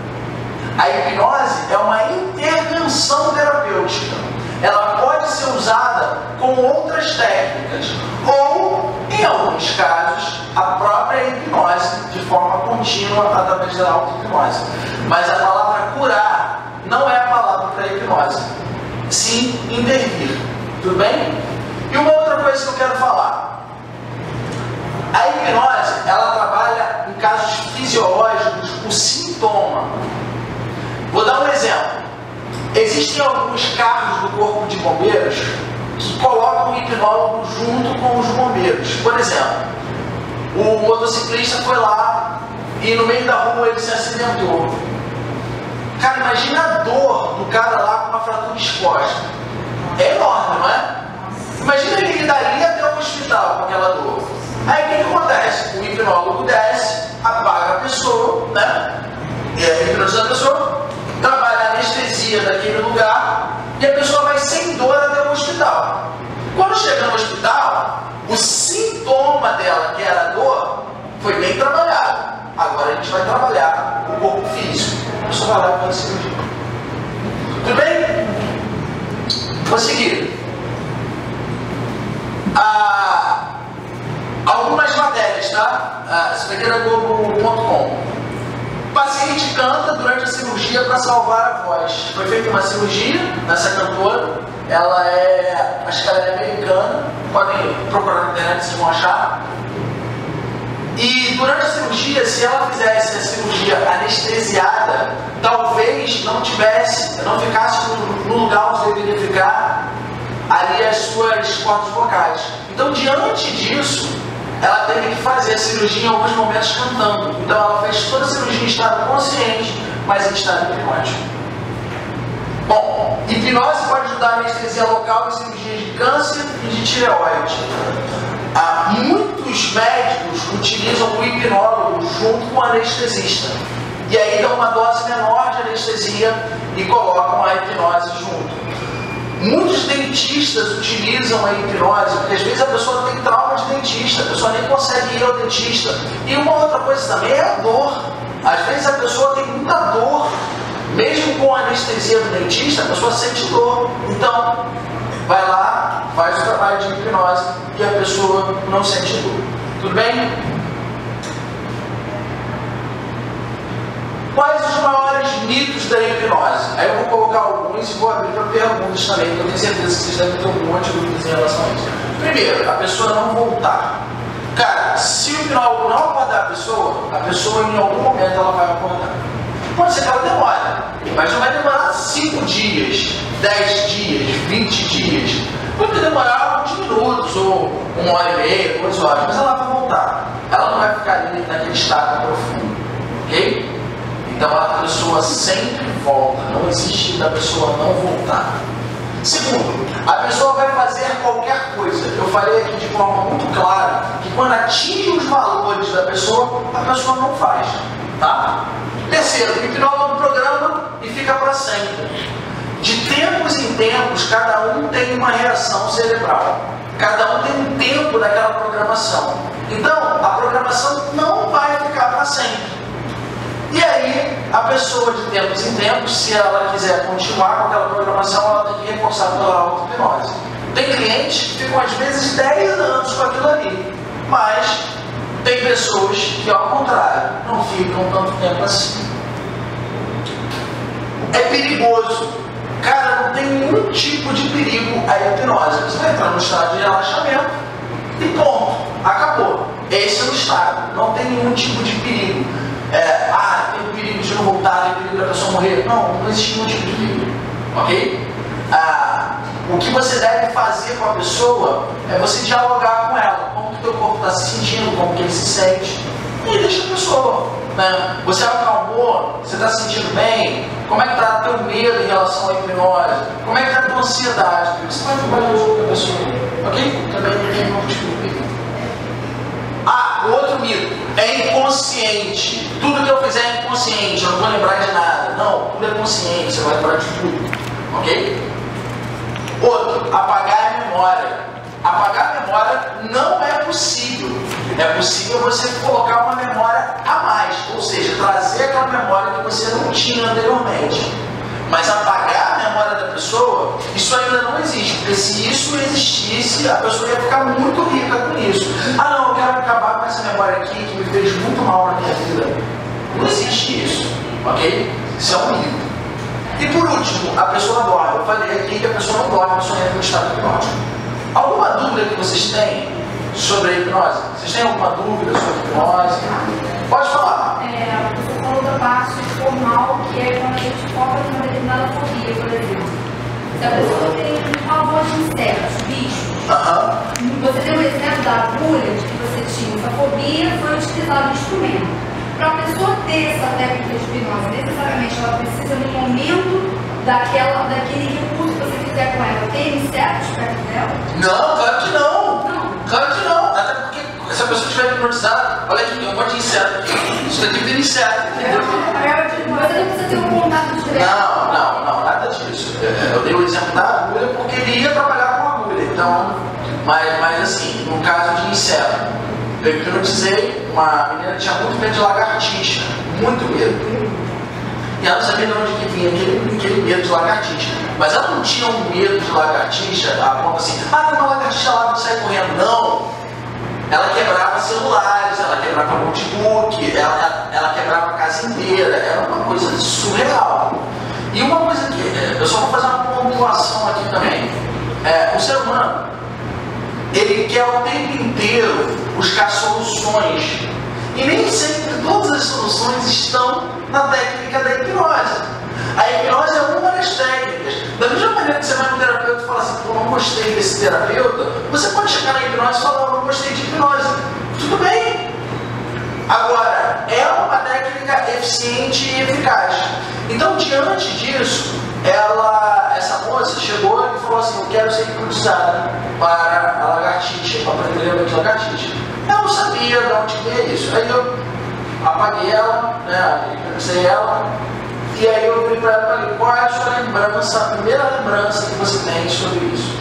A hipnose é uma intervenção terapêutica. Ela pode ser usada com outras técnicas ou, em alguns casos, a própria hipnose de forma contínua através da auto-hipnose. Mas a palavra curar não é a palavra para hipnose. Sim, intervir. Tudo bem? E uma outra coisa que eu quero falar. A hipnose, ela trabalha em casos fisiológicos o sintoma. Vou dar um exemplo. Existem alguns carros do corpo de bombeiros que colocam o hipnólogo junto com os bombeiros. Por exemplo, o motociclista foi lá e no meio da rua ele se acidentou. Cara, imagina a dor do cara lá com uma fratura exposta. É enorme, não é? Imagina ele ir dali até o hospital com aquela dor. Aí o que acontece? O hipnólogo desce, apaga a pessoa, né? E aí hipnotiza a pessoa, trabalha a anestesia daquele lugar e a pessoa vai sem dor até o hospital. Quando chega no hospital, o sintoma dela, que era a dor, foi bem trabalhado. Agora a gente vai trabalhar o corpo físico. A pessoa vai lá e faz cirurgia. Tudo bem? Vou seguir. Algumas matérias, tá? Isso daqui era Globo.com. O paciente canta durante a cirurgia para salvar a voz. Foi feita uma cirurgia nessa cantora. Ela é, acho que ela é americana. Podem procurar na internet, vocês vão achar. E durante a cirurgia, se ela fizesse a cirurgia anestesiada, talvez não ficasse no lugar onde deveria ficar ali as suas cordas vocais. Então, diante disso, ela teve que fazer a cirurgia em alguns momentos cantando. Então, ela fez toda a cirurgia em estado consciente, mas em estado hipnótico. Bom, hipnose pode ajudar a anestesia local em cirurgias de câncer e de tireoide. Muitos médicos utilizam o hipnólogo junto com o anestesista. E aí dão uma dose menor de anestesia e colocam a hipnose junto. Muitos dentistas utilizam a hipnose, porque às vezes a pessoa tem trauma de dentista, a pessoa nem consegue ir ao dentista. E uma outra coisa também é a dor. Às vezes a pessoa tem muita dor, mesmo com a anestesia do dentista, a pessoa sente dor. Então, vai lá, faz o trabalho de hipnose e a pessoa não sente dor. Tudo bem? Quais os maiores mitos da hipnose? Aí eu vou colocar alguns e vou abrir para perguntas também, porque eu tenho certeza que vocês devem ter um monte de dúvidas em relação a isso. Primeiro, a pessoa não voltar. Cara, se o hipnólogo não acordar a pessoa em algum momento ela vai acordar. Pode ser que ela demore, mas não vai demorar 5 dias, 10 dias, 20 dias. Pode demorar alguns minutos, ou 1 hora e meia, 2 horas, mas ela vai voltar. Ela não vai ficar ali naquele estado profundo, ok? Então a pessoa sempre volta, não existe da pessoa não voltar. Segundo, a pessoa vai fazer qualquer coisa. Eu falei aqui de forma muito clara que quando atinge os valores da pessoa, a pessoa não faz, tá? Terceiro, o hipnólogo programa e fica para sempre. De tempos em tempos, cada um tem uma reação cerebral. Cada um tem um tempo daquela programação. Então, a programação não vai ficar para sempre. E aí, a pessoa de tempos em tempos, se ela quiser continuar com aquela programação, ela tem que reforçar pela auto-hipnose. Tem clientes que ficam às vezes 10 anos com aquilo ali, mas tem pessoas que, ao contrário, não ficam tanto tempo assim. É perigoso. Cara, não tem nenhum tipo de perigo a hipnose. Você vai entrar no estado de relaxamento e ponto, acabou. Esse é o estado, não tem nenhum tipo de perigo. Tem o perigo de não voltar, tem o perigo da pessoa morrer. Não existe nenhum tipo de perigo, ok? O que você deve fazer com a pessoa é você dialogar com ela, como que o teu corpo está se sentindo, como que ele se sente, e deixa a pessoa, né? Você acalmou, você está se sentindo bem, como é que está o teu medo em relação à hipnose, como é que está a tua ansiedade, você vai trabalhar junto com a pessoa, ok? Também não desculpe. Outro mito, é inconsciente. Tudo que eu fizer é inconsciente, eu não vou lembrar de nada. Não, tudo é consciente, você vai lembrar de tudo, ok? Outro, apagar a memória. Apagar a memória não é possível. É possível você colocar uma memória a mais, ou seja, trazer aquela memória que você não tinha anteriormente. Mas apagar a memória da pessoa, isso ainda não existe, porque se isso existisse, a pessoa ia ficar muito rica com isso. Não, eu quero acabar com essa memória aqui que me fez muito mal na minha vida. Não existe isso, ok? Isso é um mito. E por último, a pessoa dorme. Eu falei aqui que a pessoa não dorme, a pessoa entra no estado hipnótico. Alguma dúvida que vocês têm sobre a hipnose? Vocês têm alguma dúvida sobre a hipnose? Pode falar. Você falou da parte formal, que é quando a gente foca em uma determinada fobia, por exemplo. Se a pessoa tem um pavor de insetos, bichos, você deu o exemplo da agulha, de que você tinha essa fobia, foi utilizado o instrumento. Para a pessoa ter essa técnica de hipnose, necessariamente ela precisa, no momento daquele recurso que você fizer com ela, ter insetos perto dela? Não, claro que não. Claro que não. Até porque se a pessoa estiver hipnotizada, olha aqui, tem um monte de inseto aqui. Isso daqui vira inseto, entendeu? Você não precisa ter um contato direto. Não, nada disso. Eu dei o exemplo da agulha porque ele ia trabalhar com a agulha. Então, mas assim, no caso de inseto, eu hipnotizei uma menina que tinha muito medo de lagartixa, muito medo. E ela não sabia de onde que vinha aquele medo de lagartixa. Mas ela não tinha um medo de lagartixa a ponto assim, tem uma lagartixa lá, vou sair correndo. Não! Ela quebrava celulares, ela quebrava notebook, ela quebrava a casa inteira. Era uma coisa surreal. E uma coisa que eu só vou fazer uma pontuação aqui também. O ser humano, ele quer o tempo inteiro buscar soluções. E nem sempre todas as soluções estão na técnica da hipnose. A hipnose é uma das técnicas. Da mesma maneira que você vai no terapeuta e fala assim, pô, não gostei desse terapeuta, você pode chegar na hipnose e falar, não gostei de hipnose. Tudo bem. Agora, é uma técnica eficiente e eficaz. Então, diante disso, essa moça chegou e falou assim, eu quero ser hipnotizada para a lagartixa, para aprender de lagartixa. Eu não sabia de onde vinha isso. Aí eu apaguei ela, hipnotizei ela, e aí eu falei para ela, falei, qual é a sua lembrança, a primeira lembrança que você tem sobre isso?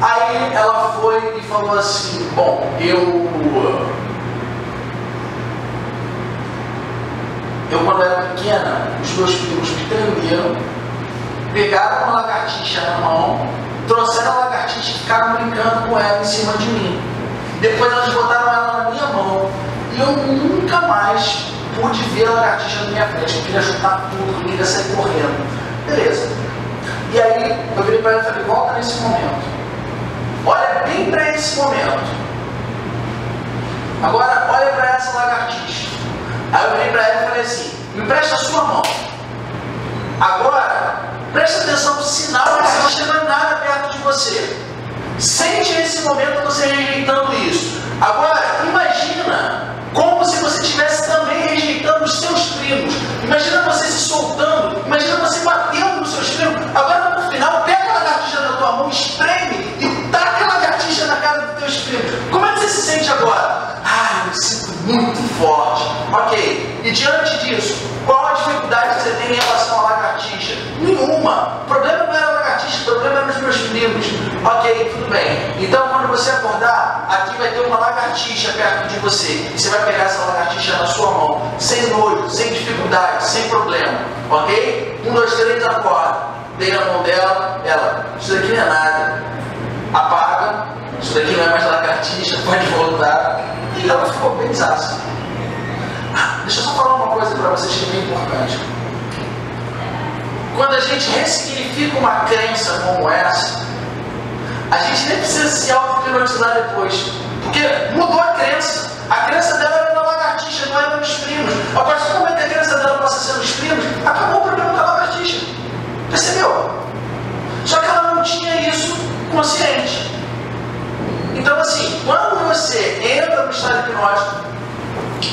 Aí ela foi e falou assim, bom, eu quando era pequena, os meus primos me prenderam, pegaram uma lagartixa na mão, trouxeram a lagartixa e ficaram brincando com ela em cima de mim. Depois elas botaram ela na minha mão e eu nunca mais pude ver a lagartixa na minha frente. Eu queria chutar tudo, eu queria sair correndo. Beleza. E aí eu virei para ela e falei, volta nesse momento. Olha bem para esse momento. Agora olha para essa lagartixa. Aí eu virei para ela e falei assim, me presta a sua mão. Agora, presta atenção no sinal, a lagartixa não é nada perto de você. Sente nesse momento você rejeitando isso. Agora, imagina como se você estivesse também rejeitando os seus primos. Imagina você se soltando, imagina você batendo nos seus primos. Agora, no final, pega a lagartixa na tua mão, espreme e taca a lagartixa na cara dos teus primos. Como é que você se sente agora? Eu me sinto muito forte. Ok. E diante disso, qual a dificuldade que você tem em relação à lagartixa? Nenhuma. O problema não era a lagartixa, o problema eram os meus primos. Ok, tudo bem. Então, quando você acordar, aqui vai ter uma lagartixa perto de você. E você vai pegar essa lagartixa na sua mão, sem nojo, sem dificuldade, sem problema. Ok? 1, 2, 3, acorda. Dei na mão dela, ela, isso daqui não é nada. Apaga, isso daqui não é mais lagartixa, pode voltar. E ela ficou bem zaça. Deixa eu só falar uma coisa para vocês que é bem importante. Quando a gente ressignifica uma crença como essa, a gente nem precisa se auto-hipnotizar depois. Porque mudou a crença. A crença dela era na lagartixa, não era nos primos. A partir do momento que a crença dela passa a ser nos primos, acabou o problema da lagartixa. Percebeu? Só que ela não tinha isso consciente. Então assim, quando você entra no estado hipnótico,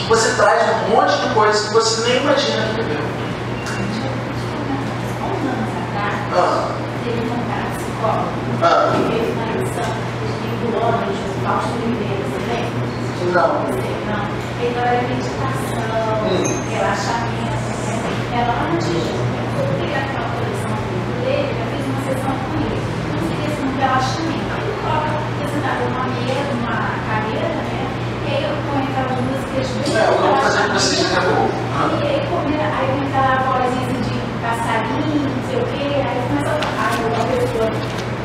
você traz um monte de coisas que você nem imagina que viveu. Teve um cara psicólogo que fez uma lição vinculando os hospitais primeiros, você lembra? Não. Então era meditação, relaxamento, era antes disso. Eu peguei aquela coleção dele, eu fiz uma sessão com ele. Então seria assim, um relaxamento. Ele coloca sentado numa mesa, numa cadeira, né? E aí eu ponho aquelas músicas bem relaxadas. E aí eu entrava a vozinha de passarinho, não sei o quê, aí começa a uma pessoa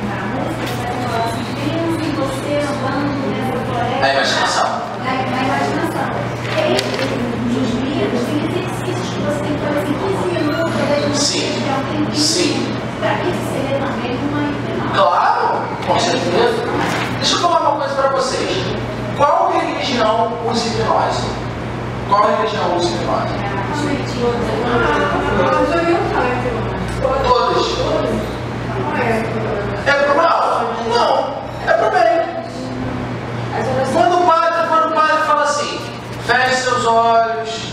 na música, vai falar assim, pensa em você andando nessa floresta. A imaginação. Na imaginação. E aí, nos livros, tem exercícios que você tem que fazer em 15 minutos, aí Sim. Para isso seria também uma hipnose. Claro, com certeza. Deixa eu falar uma coisa para vocês. Qual religião usa hipnose? Qual religião usa hipnose? Todas. É pro mal? Não. É pro bem. Quando o padre fala assim, feche seus olhos,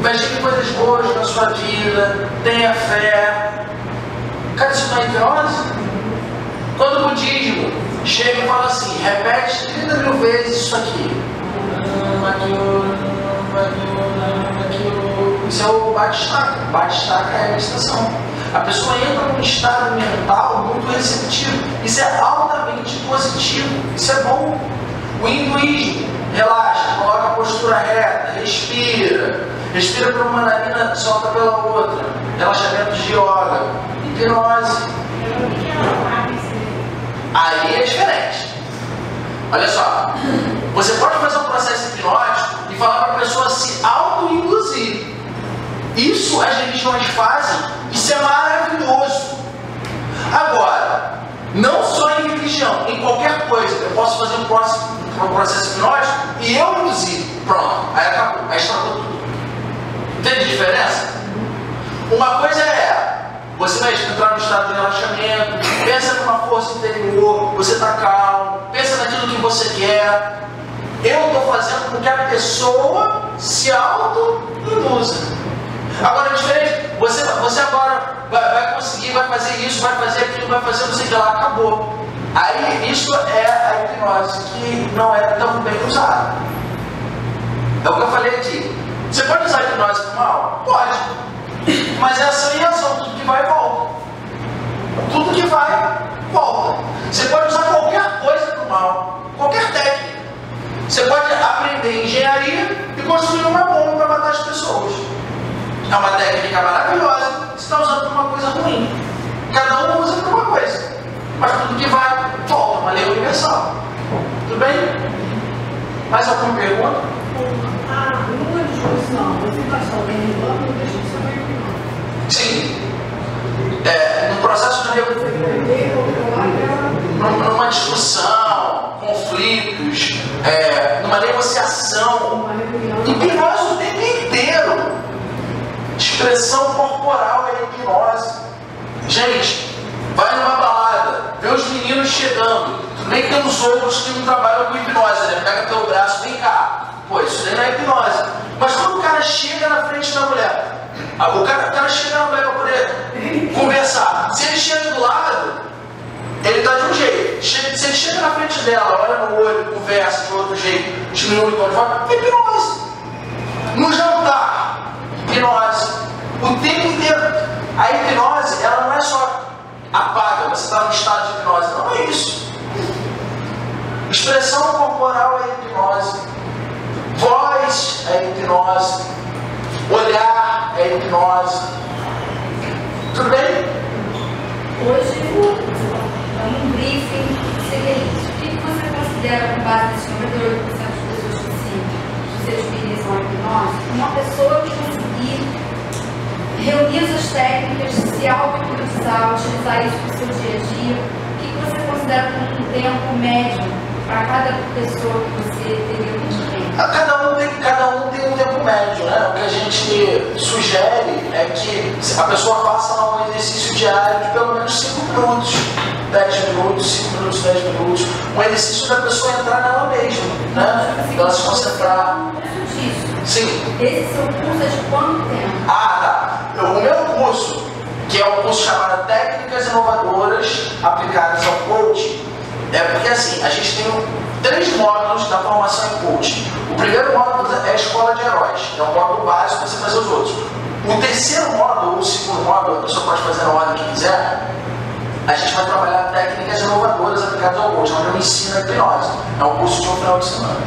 imagine coisas boas na sua vida, tenha fé. Cara, isso não é hipnose? Quando o budismo chega e fala assim, repete 30 mil vezes isso aqui. Isso é o bate-estaca. Bate-estaca é a meditação. A pessoa entra num estado mental muito receptivo. Isso é altamente positivo. Isso é bom. O hinduísmo, relaxa, coloca a postura reta, respira. Respira por uma narina, solta pela outra. Relaxamento de yoga. Hipnose. Aí é diferente. Olha só. Você pode fazer um processo hipnótico e falar para a pessoa se auto-induzir. Isso as religiões fazem. Isso é maravilhoso. Agora, não só em religião, em qualquer coisa. Eu posso fazer um processo hipnótico e eu induzir. Pronto. Aí acabou. Aí estragou tudo. Entende a diferença? Uma coisa é você vai entrar no estado de relaxamento, pensa numa força interior, você está calmo, pensa naquilo que você quer. Eu estou fazendo com que a pessoa se auto-induza. Agora, diferente, você agora vai conseguir, vai fazer isso, vai fazer aquilo, vai fazer não sei o que lá, acabou. Aí, isso é a hipnose que não é tão bem usada. É o que eu falei aqui. Você pode usar a hipnose para o mal? Pode. Mas é ação e ação, tudo que vai, volta. Tudo que vai, volta. Você pode usar qualquer coisa para o mal, qualquer técnica. Você pode aprender engenharia e construir uma bomba para matar as pessoas. É uma técnica maravilhosa, você está usando para uma coisa ruim. Cada um usa para uma coisa. Mas tudo que vai, volta, uma lei universal. Tudo bem? Mais alguma pergunta? Numa discussão, você está só derribando ou deixa de saber o que não? Sim. No processo de numa discussão, conflitos, numa negociação, hipnose o tempo inteiro. Expressão corporal é hipnose. Gente, vai numa balada, vê os meninos chegando. Tudo bem que tem uns outros que não trabalham com hipnose, né? Pega teu braço, vem cá. Pô, isso daí não é hipnose. Mas quando o cara chega na frente da mulher, o cara chega na mulher para poder conversar. Se ele chega do lado, ele está de um jeito. Se ele chega na frente dela, olha no olho, conversa de outro jeito, diminui o tom de voz, hipnose. No jantar, hipnose. O tempo inteiro. A hipnose, ela não é só apaga, você está no estado de hipnose. Não é isso. Expressão corporal é hipnose. Voz é hipnose. Olhar é hipnose. Tudo bem? Hoje, um briefing seria isso. O que você considera, com base nesse 98% das pessoas que se utilizam a hipnose, uma pessoa que conseguir reunir as técnicas, se auto-hipnotizar, utilizar isso no seu dia a dia, o que você considera como um tempo médio para cada pessoa que você teria muito tempo? Cada um tem um tempo médio, né? O que a gente sugere é que a pessoa faça um exercício diário de pelo menos 5 minutos, 10 minutos, 5 minutos, 10 minutos. Um exercício da pessoa entrar nela mesma, né? Ela se concentrar. Sim. Esse seu curso é de quanto tempo? Ah, tá. O meu curso, que é um curso chamado Técnicas Inovadoras Aplicadas ao Coaching, é porque assim, a gente tem 3 módulos da formação em coaching. O primeiro módulo é a Escola de Heróis, é um módulo básico para você fazer os outros. O terceiro módulo, ou o segundo módulo, a pessoa pode fazer na ordem que quiser, a gente vai trabalhar técnicas inovadoras aplicadas ao coaching, onde eu ensino a hipnose. É um curso de um final de semana.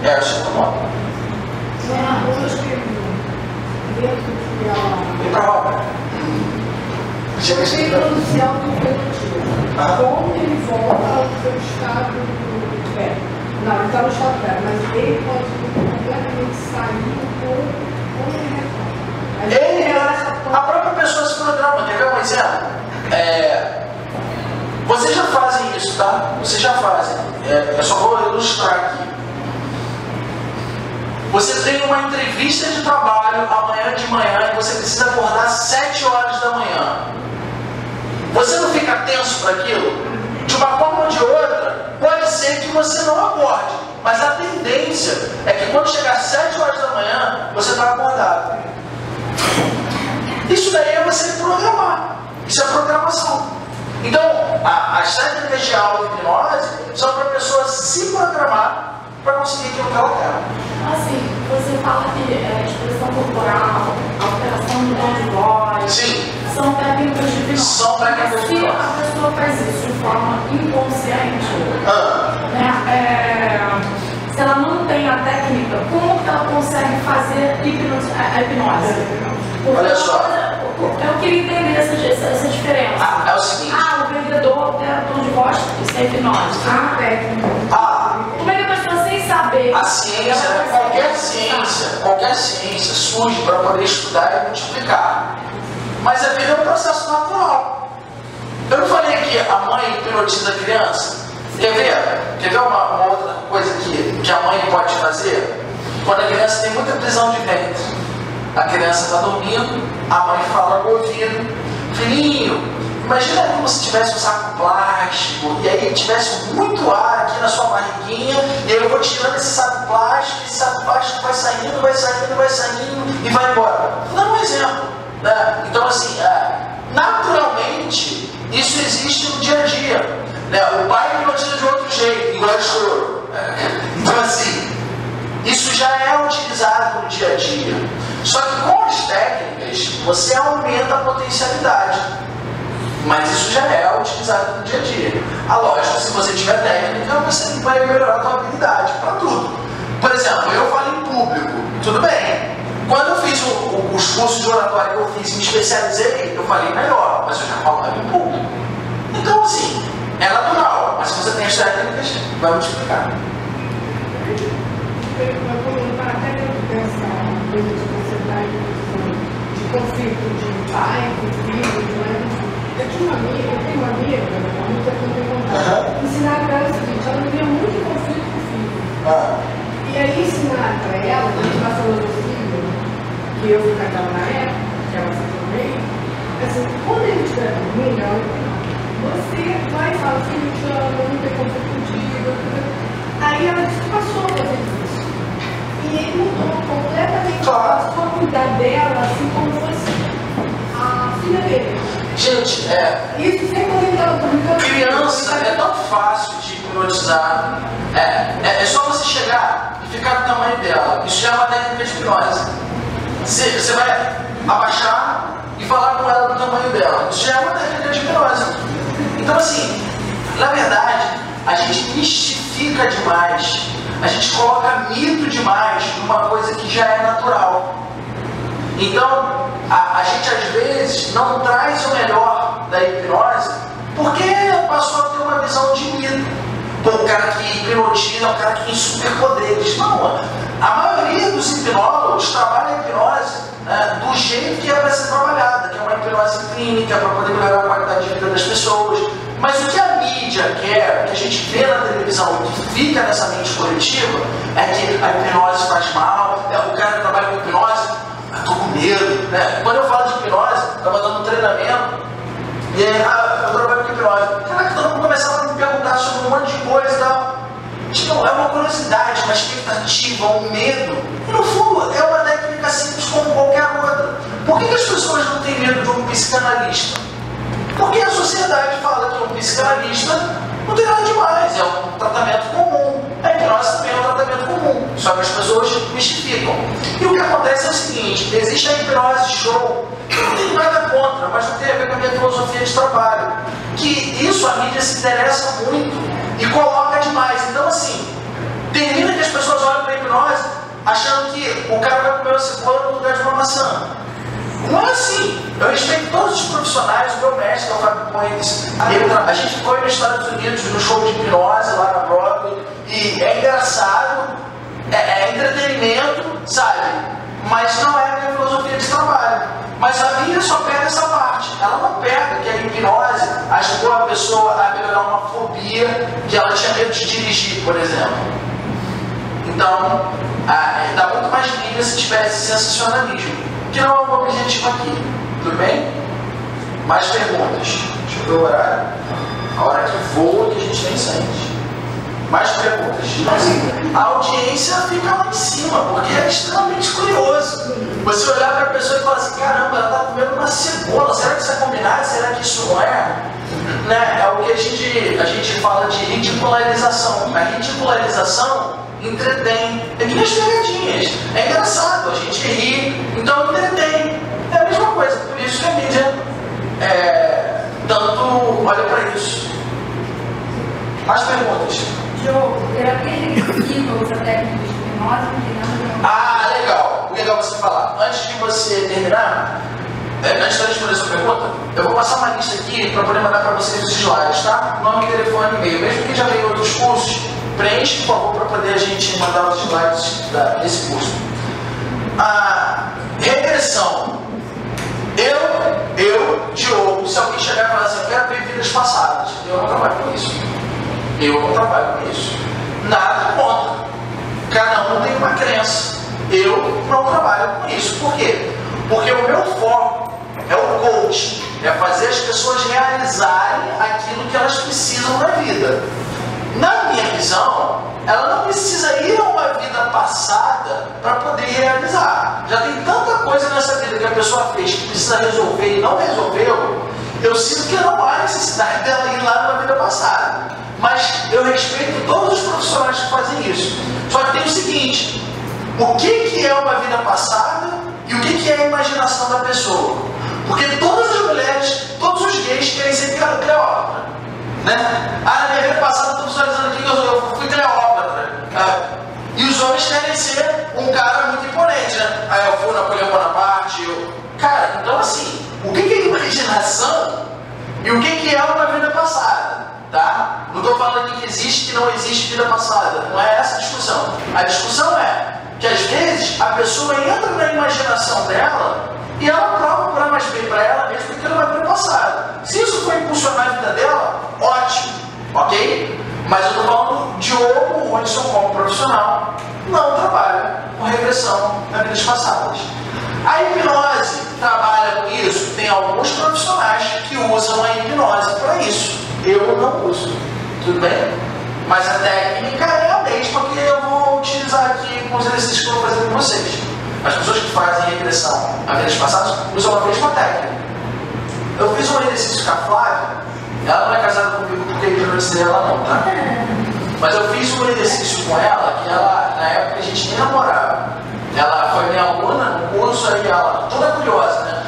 É o segundo módulo. Vem pra roda. Chega a ser. Como ele volta ao seu estado velho? Não, ele está no estado velho, mas ele pode completamente sair do corpo ou ele retorna. A própria pessoa se programa. Quer ver um exemplo? Vocês já fazem isso, tá? Vocês já fazem. Eu só vou ilustrar aqui. Você tem uma entrevista de trabalho amanhã de manhã e você precisa acordar às 7 horas da manhã. Você não fica tenso para aquilo? De uma forma ou de outra, pode ser que você não acorde. Mas a tendência é que quando chegar às 7 horas da manhã, você está acordado. Isso daí é você programar. Isso é programação. Então, as técnicas de auto-hipnose são para a pessoa se programar para conseguir aquilo que ela quer. Assim, você fala que expressão corporal, alteração do tom de voz, sim, são técnicas de hipnose. São técnicas de hipnose. Se a pessoa faz isso de forma inconsciente, né, se ela não tem a técnica, como que ela consegue fazer a hipnose? Porque olha só. Eu queria entender essa diferença. É o seguinte. O vendedor altera o tom de voz, isso é hipnose. Técnica. Como é que a pessoa, sem saber? A ciência, qualquer ciência surge para poder estudar e multiplicar. Mas a vida é um processo natural. Eu não falei que a mãe hipnotiza a criança? Quer ver uma outra coisa que a mãe pode fazer? Quando a criança tem muita prisão de ventre, a criança está dormindo, a mãe fala no ouvido: filhinho, imagina como se tivesse um saco plástico e aí tivesse muito ar aqui na sua barriguinha, e aí eu vou tirando esse saco plástico, e esse saco plástico vai saindo e vai embora. Vou dar um exemplo, né? Então assim, naturalmente isso existe no dia a dia, né? O pai hipnotiza de outro jeito, igual choro. Então assim, isso já é utilizado no dia a dia. Só que com as técnicas você aumenta a potencialidade. Mas isso já é utilizado no dia a dia. Lógico, se você tiver técnica, você vai melhorar a sua habilidade para tudo. Por exemplo, eu falo em público, tudo bem. Quando eu fiz os cursos de oratória que eu fiz e me especializei, eu falei melhor, mas eu já falava em público. Então, assim, é natural, mas se você tem as técnicas, vai multiplicar. De conflito de pai, com filho, de mãe. Eu tenho uma amiga, muito tempo que eu contato, ensinar para ela o seguinte: ela vivia muito conflito com o filho. E aí ensinar para ela, a gente vai falando do filho, que eu fui casada na época, que ela se formei, assim, quando ele estiver dormindo, você vai falar: filho, te amo, não tem conflito contigo. Aí ela disse que passou a fazer isso. E ele mudou completamente, passou a cuidar dela, assim como fosse a filha dele. Gente, isso sem comentar o criança é tão fácil de hipnotizar. É só você chegar e ficar do tamanho dela. Isso já é uma técnica de hipnose. Você vai abaixar e falar com ela do tamanho dela. Isso já é uma técnica de hipnose. Então, assim, na verdade, a gente mistifica demais. A gente coloca mito demais numa coisa que já é natural. Então, a gente às vezes não traz o melhor da hipnose porque passou a ter uma visão de mito. O cara que hipnotiza é um cara que tem superpoderes. Não, a maioria dos hipnólogos trabalha a hipnose do jeito que é para ser trabalhada, que é uma hipnose clínica para poder melhorar a qualidade de vida das pessoas. Mas o que a mídia quer, o que a gente vê na televisão, o que fica nessa mente coletiva, é que a hipnose faz mal, o cara que trabalha com hipnose, tô com medo, né? Quando eu falo de hipnose, eu estava dando um treinamento, e aí, eu trabalho com hipnose. Caraca, todo mundo começava a me perguntar sobre um monte de coisa e tal. Tipo, é uma curiosidade, uma expectativa, um medo. E no fundo, é uma técnica simples como qualquer outra. Por que as pessoas não têm medo de um psicanalista? Porque a sociedade fala que um psicanalista não tem nada demais, é um tratamento comum. A hipnose também é um tratamento comum, só que as pessoas mistificam. E o que acontece é o seguinte: existe a hipnose show, que eu não tenho nada contra, mas não tem a ver com a minha filosofia de trabalho. Que isso a mídia se interessa muito e coloca demais. Então, assim, termina que as pessoas olham para a hipnose achando que o cara vai comer uma cebola no lugar de uma maçã. Não é assim. Eu respeito todos os profissionais, o meu mestre, que é o Fábio Poentes. A gente foi nos Estados Unidos no show de hipnose lá na Broadway, e é engraçado, é entretenimento, sabe? Mas não é a minha filosofia de trabalho. Mas a mídia só pega essa parte. Ela não pega que a hipnose ajudou a pessoa a melhorar uma fobia que ela tinha medo de dirigir, por exemplo. Então, dá muito mais mídia se tivesse sensacionalismo, que não é o objetivo aqui. Tudo bem? Mais perguntas? Deixa eu ver o horário. A hora que voa que a gente nem sente. Mais perguntas? A audiência fica lá em cima, porque é extremamente curioso. Você olhar para a pessoa e falar assim, caramba, ela está comendo uma cebola, será que isso é combinado? Será que isso não é? Né? É o que a gente fala de ridicularização. A ridicularização entretém. É que nem as pegadinhas. É engraçado, a gente ri, então entretém. É a mesma coisa, por isso que a mídia tanto olha para isso. Mais perguntas? Diogo, terapia regressiva usa técnicas de hipnose, Ah, legal. Legal você falar. Antes de você terminar, antes de responder a sua pergunta, eu vou passar uma lista aqui para poder mandar para vocês os slides, tá? Nome, telefone, e-mail. Mesmo que já veio outros cursos, preenche, por favor, para poder a gente mandar os slides desse curso. Regressão. Diogo, se alguém chegar e falar assim, eu quero ver vidas passadas, eu não trabalho com isso. Eu não trabalho com isso. Nada contra. Cada um tem uma crença. Eu não trabalho com isso. Por quê? Porque o meu foco é o coaching. É fazer as pessoas realizarem aquilo que elas precisam na vida. Na minha visão, ela não precisa ir a uma vida passada para poder realizar. Já tem tanta coisa nessa vida que a pessoa fez que precisa resolver e não resolveu. Eu sinto que não há necessidade dela ir lá numa vida passada. Mas eu respeito todos os profissionais que fazem isso. Só que tem o seguinte, o que é uma vida passada e o que é a imaginação da pessoa? Porque todas as mulheres, todos os gays querem ser Cleópatra, né? Na minha vida passada, estou visualizando aqui que eu fui Cleópatra. E os homens querem ser um cara muito imponente, né? Eu fui Napoleão Bonaparte. Cara, então assim, o que é imaginação e o que é uma vida passada? Tá? Não estou falando aqui que existe e que não existe vida passada. Não é essa a discussão. A discussão é que às vezes a pessoa entra na imaginação dela e ela prova por A mais B para ela mesmo que ela vai vida passada. Se isso for impulsionar a vida dela, ótimo, ok? Mas eu estou falando de Diogo Hudson como profissional, não trabalha com regressão a vidas passadas. A hipnose trabalha com isso? Tem alguns profissionais que usam a hipnose para isso. Eu não uso, tudo bem? Mas a técnica é a mesma que eu vou utilizar aqui com os exercícios que eu vou fazer com vocês. As pessoas que fazem regressão a vidas passadas usam a mesma técnica. Eu fiz um exercício com a Flávia, ela não é casada comigo porque eu não disse ela não, tá? Mas eu fiz um exercício com ela, que ela, na época a gente nem namorava. Ela foi minha aluna no curso, aí ela, toda curiosa, né?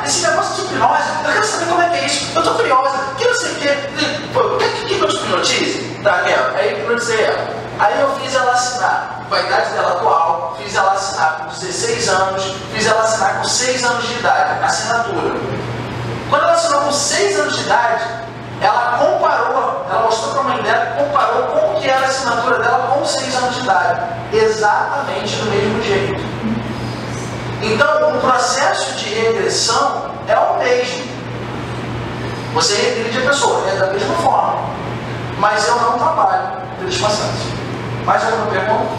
Esse negócio de hipnose, eu quero saber como é que é isso, eu tô curiosa, que não sei o quê. Quer que eu te hipnotize? Tá, Guilherme? Aí eu hipnotizei ela. Aí eu fiz ela assinar com a idade dela atual, fiz ela assinar com 16 anos, fiz ela assinar com 6 anos de idade, assinatura. Quando ela assinou com 6 anos de idade, ela comparou, ela mostrou para a mãe dela e comparou como que era a assinatura dela com 6 anos de idade. Exatamente do mesmo jeito. Então, o processo de regressão é o mesmo. Você regride a pessoa, é da mesma forma. Mas eu não trabalho pelos passados. Mais alguma pergunta?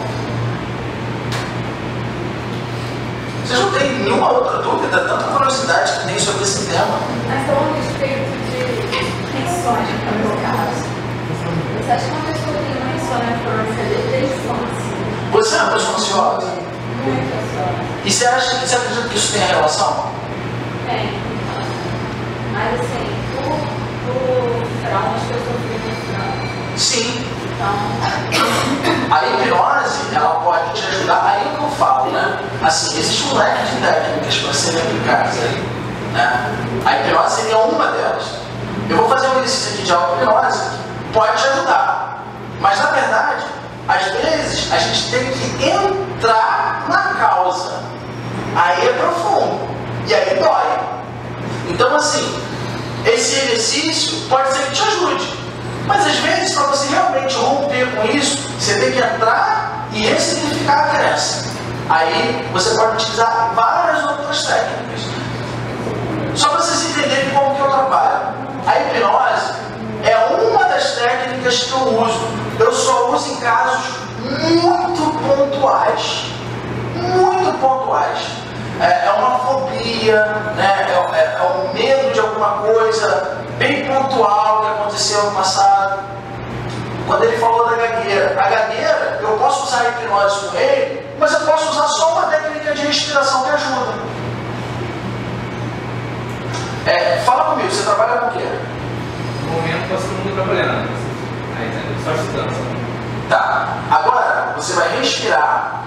Vocês não têm nenhuma outra dúvida? Tanta curiosidade que tem sobre esse tema. Mas só a respeito de tensões, no caso. Você acha que uma pessoa que não insônia por tensões? Você é uma pessoa ansiosa? Muito ansiosa. E você acredita que isso tem relação? Tem. Mas assim, por traumas que eu sofri no final. Sim. Então, a hipnose, ela pode te ajudar. Aí é o que eu falo, né? Assim, existe um leque de técnicas para serem aplicadas aí, né? A hipnose seria uma delas. Eu vou fazer um exercício aqui de auto-hipnose que pode te ajudar. Mas, na verdade, às vezes, a gente tem que entrar na causa. Aí é profundo. E aí dói. Então, assim, esse exercício pode ser que te ajude. Mas, às vezes, para você realmente romper com isso, você tem que entrar e ressignificar a crença. Aí, você pode utilizar várias outras técnicas. Só para vocês entenderem como que eu trabalho. A hipnose é uma das técnicas que eu uso. Eu só uso em casos muito pontuais. Muito pontuais. É uma fobia, né? É um medo de alguma coisa bem pontual que aconteceu no passado. quando ele falou da gagueira. A gagueira, eu posso usar a hipnose com ele, mas eu posso usar só uma técnica de respiração que ajuda. Fala comigo, você trabalha com o quê? No momento, eu estou trabalhando. Aí, só estudando. Tá, agora você vai respirar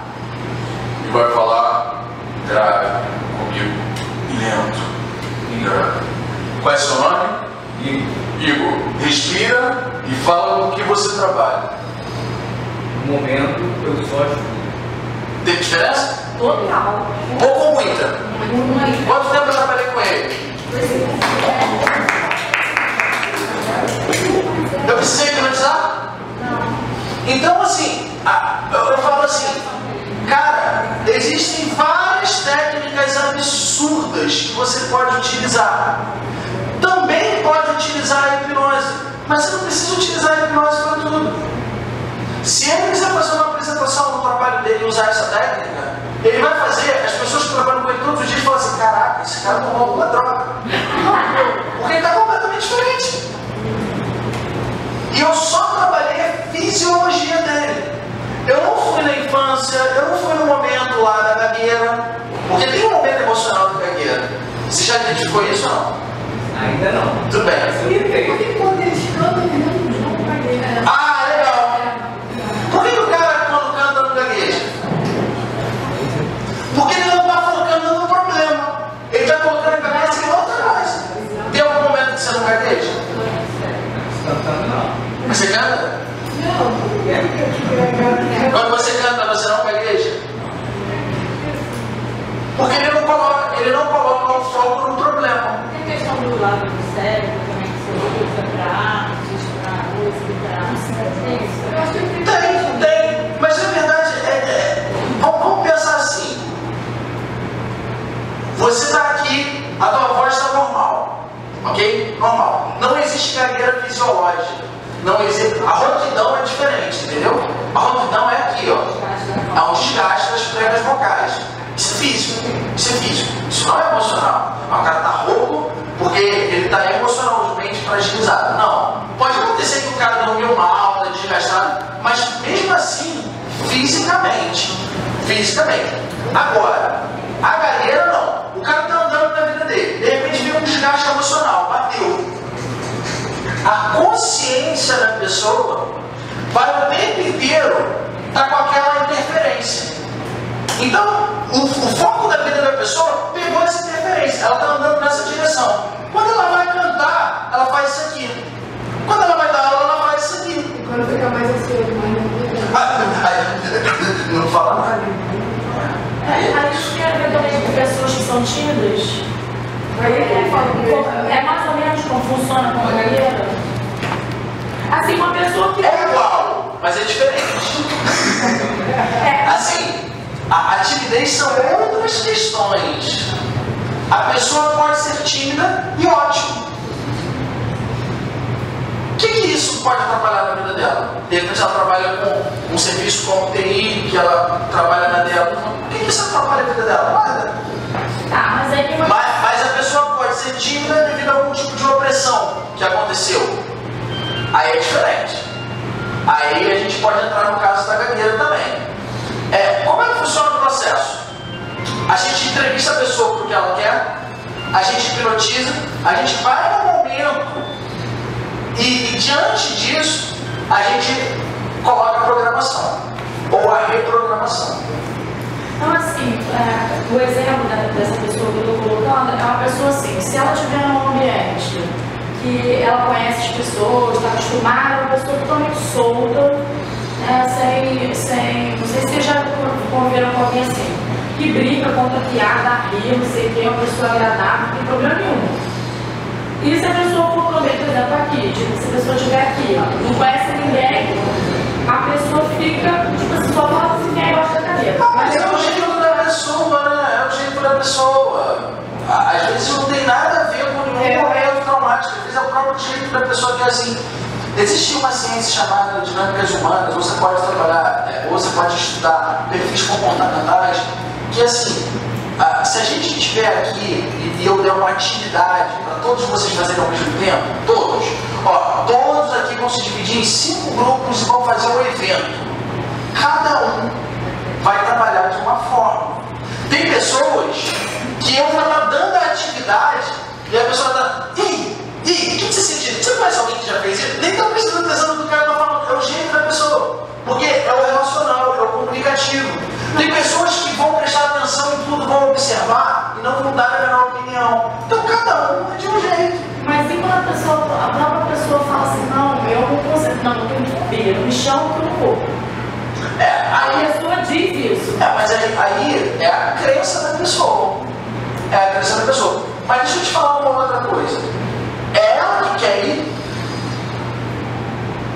e vai falar grave comigo, lento. Qual é seu nome? Igor. Respira e fala com o que você trabalha. No momento, eu só estudo. Tem diferença? Total. Pouco ou muita? Quanto tempo eu trabalhei com ele? Eu precisei hipnotizar? Não. Então, assim, eu falo assim, cara, existem várias técnicas absurdas que você pode utilizar. Também pode utilizar a hipnose, mas você não precisa utilizar a hipnose para tudo. Se ele quiser fazer uma apresentação no trabalho dele e usar essa técnica, ele vai fazer, as pessoas que trabalham com ele todos os dias falam assim, caraca, esse cara tomou alguma droga. Porque ele está completamente diferente. E eu só trabalhei a fisiologia dele. Eu não fui na infância, eu não fui no momento lá da gagueira, porque tem um momento emocional da gagueira. Você já identificou isso ou não? Ainda não. Tudo bem. Porque quando eles cantam, eles não gaguejam. Ah, legal. Por que o cara, quando canta, não gagueja? Porque ele não está focando no problema. Ele está colocando a cabeça em outra coisa. Tem algum momento que você não gagueja? Cantando não. Você canta? Não. Quando você canta, você não gagueja? Porque ele não coloca o foco no problema. Tem a questão do lado do cérebro também que você usa para registrar música, Tem, mas na verdade, vamos pensar assim. Você está aqui, a tua voz está normal, ok? Normal. Não existe gagueira fisiológica. Não existe. A rouquidão é diferente, entendeu? A rouquidão é aqui, ó. É um desgaste das pregas vocais. Isso é físico. Isso é físico. Isso não é emocional. O cara está rouco porque ele está emocionalmente fragilizado. Não. Pode acontecer que o cara dormiu mal, está desgastado, mas mesmo assim, fisicamente. Agora, a gagueira não. O cara está andando na vida dele. De repente vem um desgaste emocional. Bateu. A consciência da pessoa vai o tempo inteiro estar com aquela interferência. Então, o foco da vida da pessoa pegou essa interferência. Ela está andando nessa direção. Quando ela vai cantar, ela faz isso aqui. Quando ela vai dar aula, ela faz isso aqui. Quando fica mais ansioso, não fala nada. Aí isso tem a ver também com pessoas que são tímidas. É mais ou menos como funciona com a gagueira. Assim, uma pessoa que... É igual, mas é diferente. Assim, a timidez são outras questões. A pessoa pode ser tímida e ótimo. O que isso pode atrapalhar na vida dela? De repente ela trabalha com um serviço como TI, que ela trabalha na dela. O que isso atrapalha a vida dela? Nada. Tá, mas aí tem uma... Mas a pessoa pode ser tímida devido a algum tipo de opressão que aconteceu. Aí é diferente. Aí a gente pode entrar no caso da gagueira também. Como é que funciona o processo? A gente entrevista a pessoa porque ela quer, a gente hipnotiza, a gente vai no momento e diante disso a gente coloca a programação ou a reprogramação. Então, assim, o exemplo dessa pessoa que eu estou colocando é uma pessoa assim, se ela estiver num ambiente que ela conhece as pessoas, está acostumada, é uma pessoa totalmente solta, não sei se vocês já conviveram com alguém assim, que brinca, conta piada, ri, não sei o que, é uma pessoa agradável, não tem problema nenhum. E se a pessoa for também, por exemplo, aqui, tipo, se a pessoa estiver aqui, não conhece ninguém, a pessoa fica, tipo assim, só fala assim, quem gosta da cadeira. Mas é o jeito da pessoa, né? É o jeito da pessoa. Às vezes não tem nada a ver com nenhum momento traumático, às vezes é o próprio jeito da pessoa que é assim. Existe uma ciência chamada dinâmicas humanas, ou você pode trabalhar, ou você pode estudar perfis comportamentais, que assim, se a gente estiver aqui e eu der uma atividade para todos vocês fazerem ao mesmo tempo, todos aqui vão se dividir em 5 grupos e vão fazer um evento. Cada um vai trabalhar de uma forma. Tem pessoas que eu vou estar dando a atividade e a pessoa está, o que você sentiu? Você conhece alguém que já fez isso? Nem está prestando atenção no que o cara está falando, é o jeito da pessoa. Porque é o relacional, é o comunicativo. Tem pessoas que vão prestar atenção em tudo, vão observar e não vão dar a menor opinião. Então cada um é de um jeito. Mas e quando a própria pessoa fala assim, não, eu não consigo, não, eu tenho fobia, eu me chamo que eu não vou. Aí a pessoa diz isso. Mas aí é a crença da pessoa. É a crença da pessoa. Mas deixa eu te falar uma outra coisa. É ela que quer ir?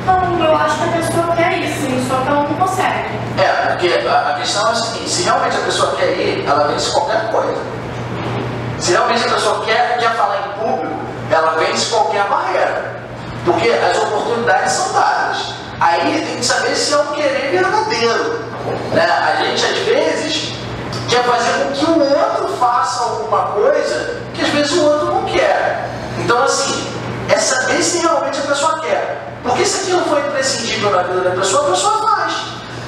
Não, eu acho que a pessoa quer ir sim, só que ela não consegue. Porque a questão é a seguinte, se realmente a pessoa quer ir, ela vence qualquer coisa. Se realmente a pessoa quer falar em público, ela vence qualquer barreira. Porque as oportunidades são dadas. Aí tem que saber se é um querer verdadeiro. Né? A gente, às vezes, quer fazer com que o outro faça alguma coisa que às vezes o outro não quer. Então, assim, é saber se realmente a pessoa quer. Porque se aquilo foi imprescindível na vida da pessoa, a pessoa faz.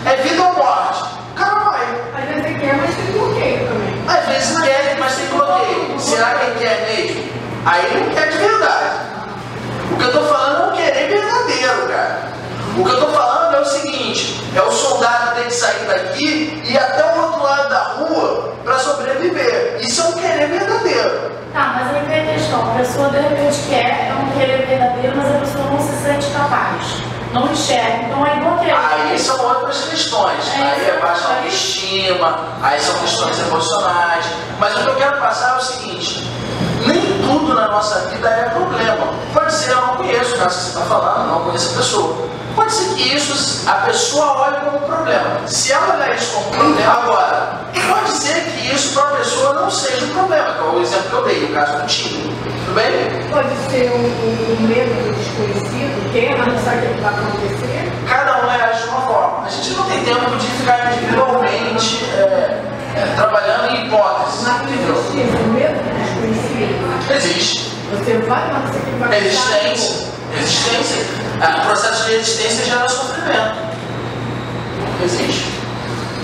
É vida ou morte. O cara vai. Às vezes ele quer, mas tem bloqueio também. Às vezes quer, mas tem bloqueio. Será que ele quer mesmo? Aí ele não quer de verdade. O que eu estou falando é um querer verdadeiro, cara. O que eu estou falando é o seguinte, é o soldado ter que sair daqui e ir até o outro lado da rua para sobreviver. Isso é um querer verdadeiro. Tá, mas aí tem a questão, a pessoa de repente quer, é um querer verdadeiro, mas a pessoa não se sente capaz. Não enxerga, então aí bloqueia. Aí são outras questões. Aí é baixa autoestima, aí são questões emocionais. Mas o que eu quero passar é o seguinte, nem tudo na nossa vida é problema. Pode ser, eu não conheço o caso que você está falando, não conheço a pessoa. Pode ser que isso a pessoa olhe como problema. Se ela olhar isso como problema, agora, pode ser que isso para a pessoa não seja um problema, que é o exemplo que eu dei, o caso do time. Tudo bem? Pode ser um medo do desconhecido, que ela não sabe o que vai acontecer. Cada um reage de uma forma. A gente não tem tempo de ficar individualmente trabalhando em hipóteses. Mas existe o medo do desconhecido? Existe. Você vai, mas você vai Existência. O processo de resistência gera sofrimento. Existe.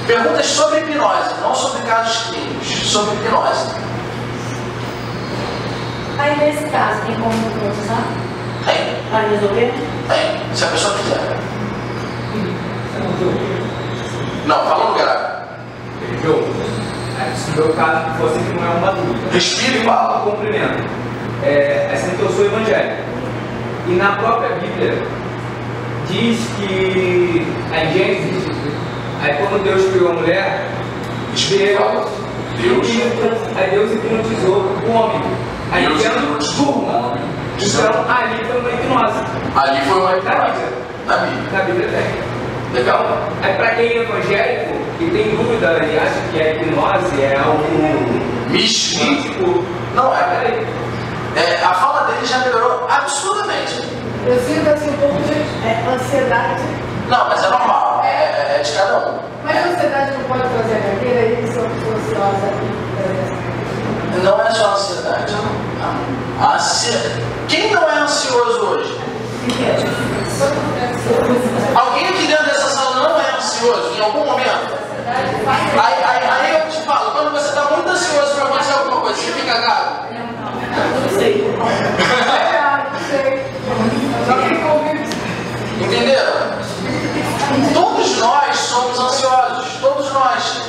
Perguntas sobre hipnose, não sobre casos clínicos, sobre hipnose. Aí nesse caso, tem como hipnotizar? Tem. Para resolver? Tem, se a pessoa quiser. Não, fala no lugar. Se o meu caso fosse que não é uma dúvida. Respira e fala. Cumprimento. Assim que eu sou evangélico. E na própria Bíblia diz que em Gênesis, aí quando Deus criou a mulher, Deus hipnotizou o homem. Aí Deus Deus hipnotizou o homem. Então ali foi uma hipnose. Ali foi uma hipnose. Na Bíblia tem. Legal. Aí para quem é evangélico e tem dúvida e acha que a hipnose é algo místico, não é. A fala dele já melhorou absurdamente. Eu sinto assim um pouco de ansiedade. Não, mas é normal, é de cada um. Mas a ansiedade não pode fazer a carreira e se eu for ansiosa não é só ansiedade. Quem não é ansioso hoje? Alguém aqui dentro dessa sala não é ansioso em algum momento? Aí eu te falo, quando você está muito ansioso para acontecer alguma coisa, você fica gago? Não sei. Entenderam? Todos nós somos ansiosos, todos nós.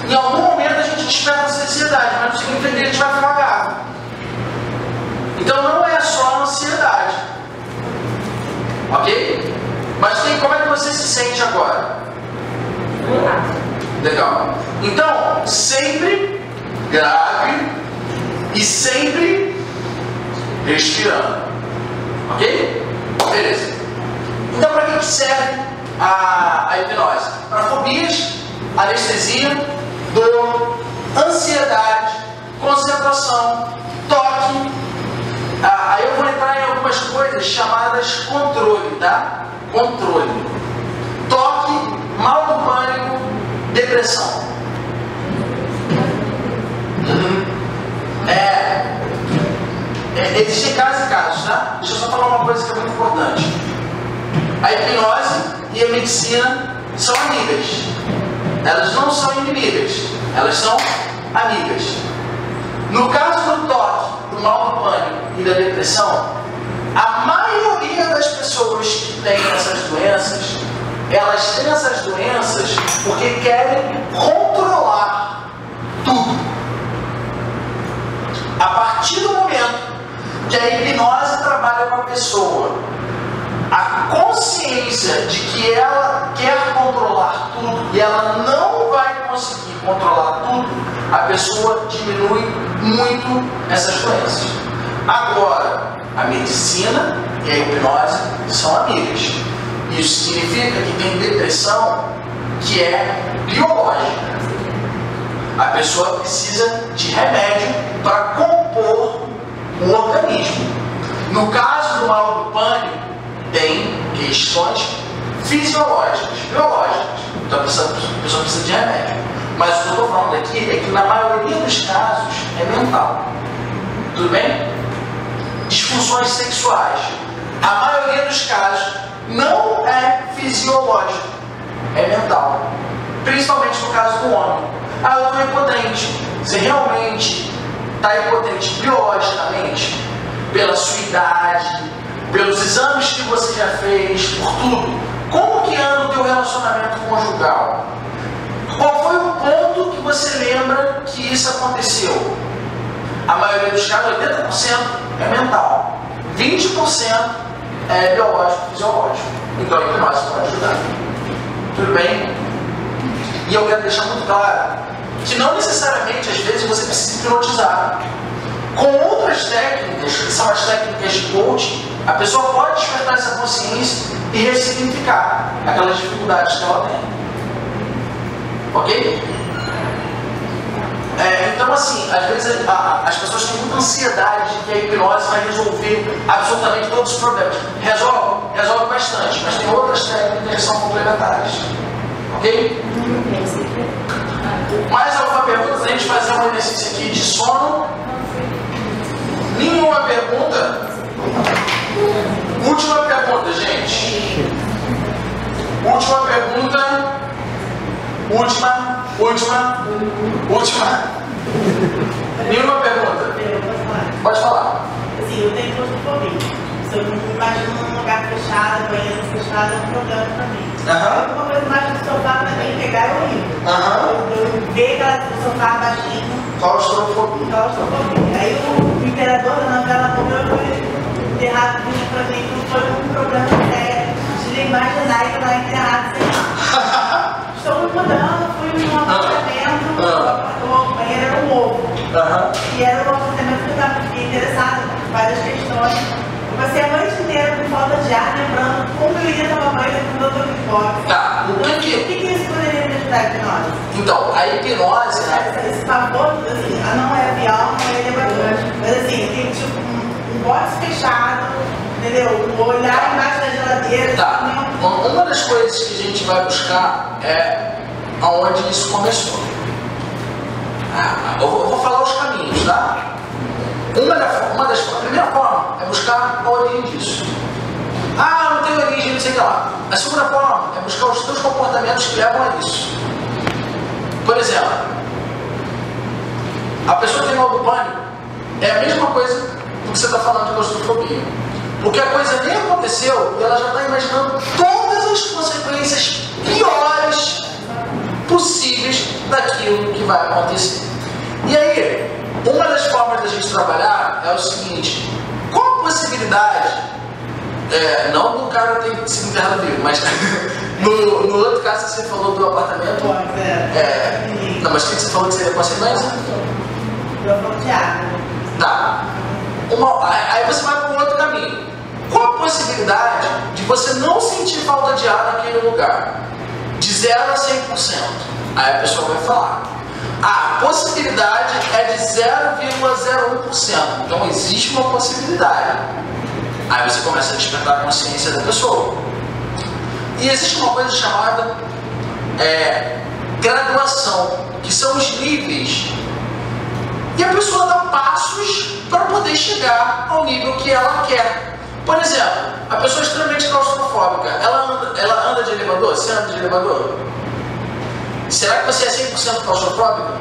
Em algum momento a gente desperta essa ansiedade, mas não significa que a gente vai ficar gago. Então não é só a ansiedade. Ok? Mas como é que você se sente agora? Legal. Então, sempre grave e sempre respirando. Ok? Beleza. Então, para que serve a hipnose? Para fobias, anestesia, dor, ansiedade, concentração, toque. Aí eu vou entrar em algumas coisas chamadas controle, tá? Controle. Toque, mal do pânico, depressão. Existem casos e casos, tá? Deixa eu só falar uma coisa que é muito importante. A hipnose e a medicina são amigas. Elas não são inimigas, elas são amigas. No caso do toque, do mal do pânico e da depressão, a maioria das pessoas que têm essas doenças, elas têm essas doenças porque querem controlar tudo. A partir do momento que a hipnose trabalha com a pessoa, a consciência de que ela quer controlar tudo e ela não vai conseguir controlar tudo, a pessoa diminui muito essas doenças. Agora, a medicina e a hipnose são amigas. Isso significa que tem depressão que é biológica. A pessoa precisa de remédio para compor o organismo. No caso do mal do pânico, tem questões fisiológicas, biológicas. Então a pessoa precisa de remédio. Mas o que eu estou falando aqui é que na maioria dos casos é mental. Tudo bem? Disfunções sexuais. A maioria dos casos não é fisiológico, é mental. Principalmente no caso do homem. Ah, eu estou impotente. Você realmente está impotente biologicamente? Pela sua idade, pelos exames que você já fez, por tudo. Como que anda o teu relacionamento conjugal? Qual foi o ponto que você lembra que isso aconteceu? A maioria dos casos, 80% é mental. 20% é biológico, fisiológico. Então a hipnose pode ajudar. Tudo bem? E eu quero deixar muito claro que não necessariamente, às vezes, você precisa hipnotizar. Com outras técnicas, que são as técnicas de coaching, a pessoa pode despertar essa consciência e ressignificar aquelas dificuldades que ela tem. Ok? Então, assim, às vezes as pessoas têm muita ansiedade de que a hipnose vai resolver absolutamente todos os problemas. Resolve bastante, mas tem outras técnicas que são complementares. Ok? Mais alguma pergunta? A gente fazer um exercício aqui de sono. Nenhuma pergunta? Última pergunta, gente. Última pergunta. Última. Nenhuma pergunta? Pode falar. Assim, eu tenho claustrofobia. Se eu me imagino num lugar fechado, banheiro fechado, é um problema pra mim. Uma coisa mais do sofá também pegar é horrível. Eu ver aquela sofá baixinho. Claustrofobia. Aí o imperador da novela morreu, foi enterrado pra mim, não foi um problema sério de imaginar que lá enterrado sem nada. Estou me mudando, fui num apartamento, o banheiro era um ovo. E era um apartamento que eu fiquei interessada em várias questões. Eu passei a noite inteira com falta de ar, lembrando como eu iria tomar banho com o Dr. Kickbox. Tá, o que isso poderia me ajudar a hipnose? Então, a hipnose, né? Esse pavor, assim, não é avião, não é elevador. Mas assim, tem tipo um box fechado, entendeu? Olhar embaixo da geladeira. Tá. Uma das coisas que a gente vai buscar é aonde isso começou. Eu vou falar os caminhos, tá? A primeira forma é buscar a origem disso. Não tem origem, não sei o que lá. A segunda forma é buscar os teus comportamentos que levam a isso. Por exemplo, a pessoa que tem mal do pânico é a mesma coisa do que você está falando de claustrofobia. Porque a coisa nem aconteceu e ela já está imaginando todas as consequências piores possíveis daquilo que vai acontecer. E aí, uma das formas da gente trabalhar é o seguinte: qual a possibilidade, não do cara ter sido enterrado vivo, mas no outro caso que você falou do apartamento, não, mas o que você falou que seria consequência? Eu falo de água. Tá. Aí você vai para um outro caminho. Qual a possibilidade de você não sentir falta de ar naquele lugar? De 0 a 100%. Aí a pessoa vai falar: a possibilidade é de 0,01%. Então existe uma possibilidade. Aí você começa a despertar a consciência da pessoa. E existe uma coisa chamada graduação, que são os níveis E a pessoa dá passos para poder chegar ao nível que ela quer. Por exemplo, a pessoa extremamente claustrofóbica, ela anda de elevador? Você anda de elevador? Será que você é 100% claustrofóbico?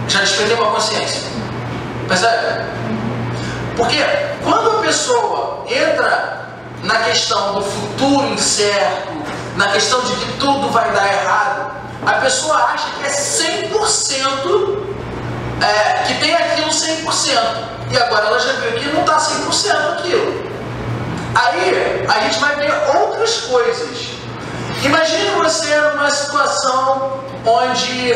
Já despertei uma consciência. Percebe? Porque quando a pessoa entra na questão do futuro incerto, na questão de que tudo vai dar errado, a pessoa acha que é 100%, que tem aquilo 100%. E agora ela já viu que não está 100% aquilo. Aí a gente vai ver outras coisas. Imagine você numa situação onde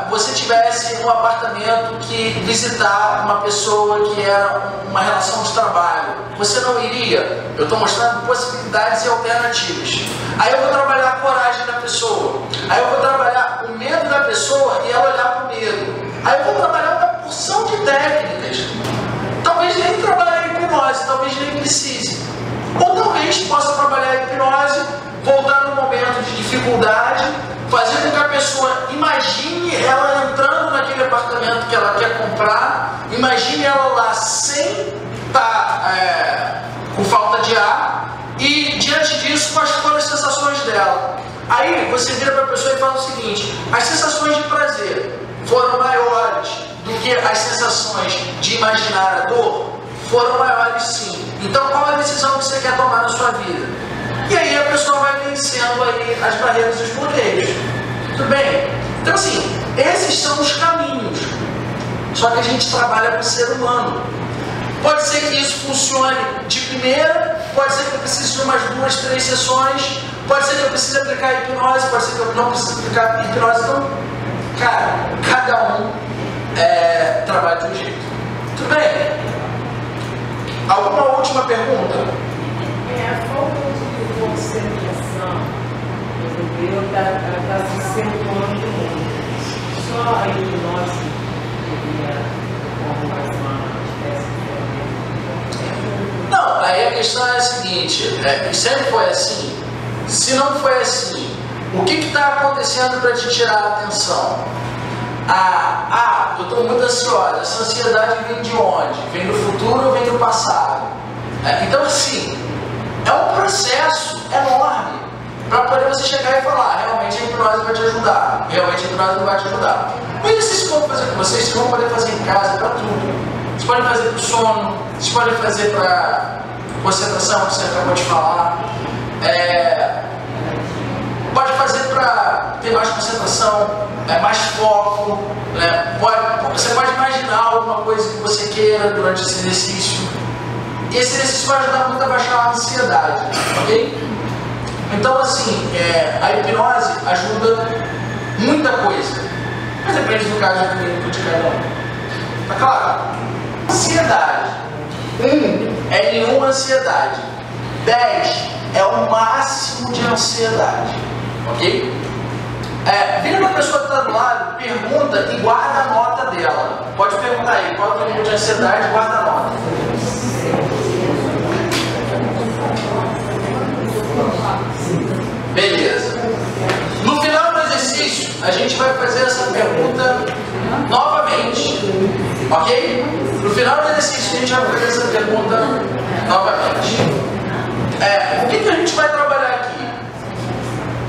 você tivesse um apartamento que visitar uma pessoa que era uma relação de trabalho. Você não iria? Eu estou mostrando possibilidades e alternativas. Aí eu vou trabalhar a coragem da pessoa. Aí eu vou trabalhar o medo da pessoa e ela olhar para o medo. Aí eu vou trabalhar uma porção de técnicas. Talvez nem trabalhar a hipnose, talvez nem precise. Ou talvez possa trabalhar a hipnose, voltar no momento de dificuldade, fazer com que a pessoa imagine ela entrando naquele apartamento que ela quer comprar, imagine ela lá sem estar com falta de ar, e diante disso, quais foram as sensações dela. Aí você vira para a pessoa e fala o seguinte: as sensações de prazer foram maiores do que as sensações de imaginar a dor? Foram maiores, sim. Então qual é a decisão que você quer tomar na sua vida? E aí a pessoa vai vencendo aí as barreiras e os bloqueios. Tudo bem? Então assim, esses são os caminhos. Só que a gente trabalha com o ser humano. Pode ser que isso funcione de primeira, pode ser que eu precise de umas 2, 3 sessões, pode ser que eu precise aplicar a hipnose, pode ser que eu não precise aplicar a hipnose. Então, cara, cada um trabalha de um jeito. Tudo bem? Alguma última pergunta? A falta de concentração, entendeu? Está se acentuando muito. Só a hipnose seria mais uma espécie de... Não, aí a questão é a seguinte: sempre foi assim? Se não foi assim, o que está acontecendo para te tirar a atenção? Eu estou muito ansiosa. Essa ansiedade vem de onde? Vem do futuro ou vem do passado? Então assim, é um processo enorme para poder você chegar e falar: realmente a hipnose vai te ajudar, realmente a hipnose não vai te ajudar. Mas vocês vão fazer com vocês, vocês vão poder fazer em casa para tudo. Vocês podem fazer para o sono, vocês podem fazer para concentração, que você acabou de falar. Pode fazer para ter mais concentração, mais foco. Você pode imaginar alguma coisa que você queira durante esse exercício. E esse exercício vai ajudar muito a baixar a ansiedade, ok? Então assim, a hipnose ajuda muita coisa. Mas depende do caso clínico de cada um. Tá claro? Ansiedade. 1 é nenhuma ansiedade. 10 é o máximo de ansiedade. Ok? Vira para a pessoa que está do lado, pergunta e guarda a nota dela. Pode perguntar aí, qual é o nível de ansiedade, guarda a nota. Beleza. No final do exercício, a gente vai fazer essa pergunta novamente. Ok? No final do exercício, a gente vai fazer essa pergunta novamente. O que a gente vai trabalhar aqui?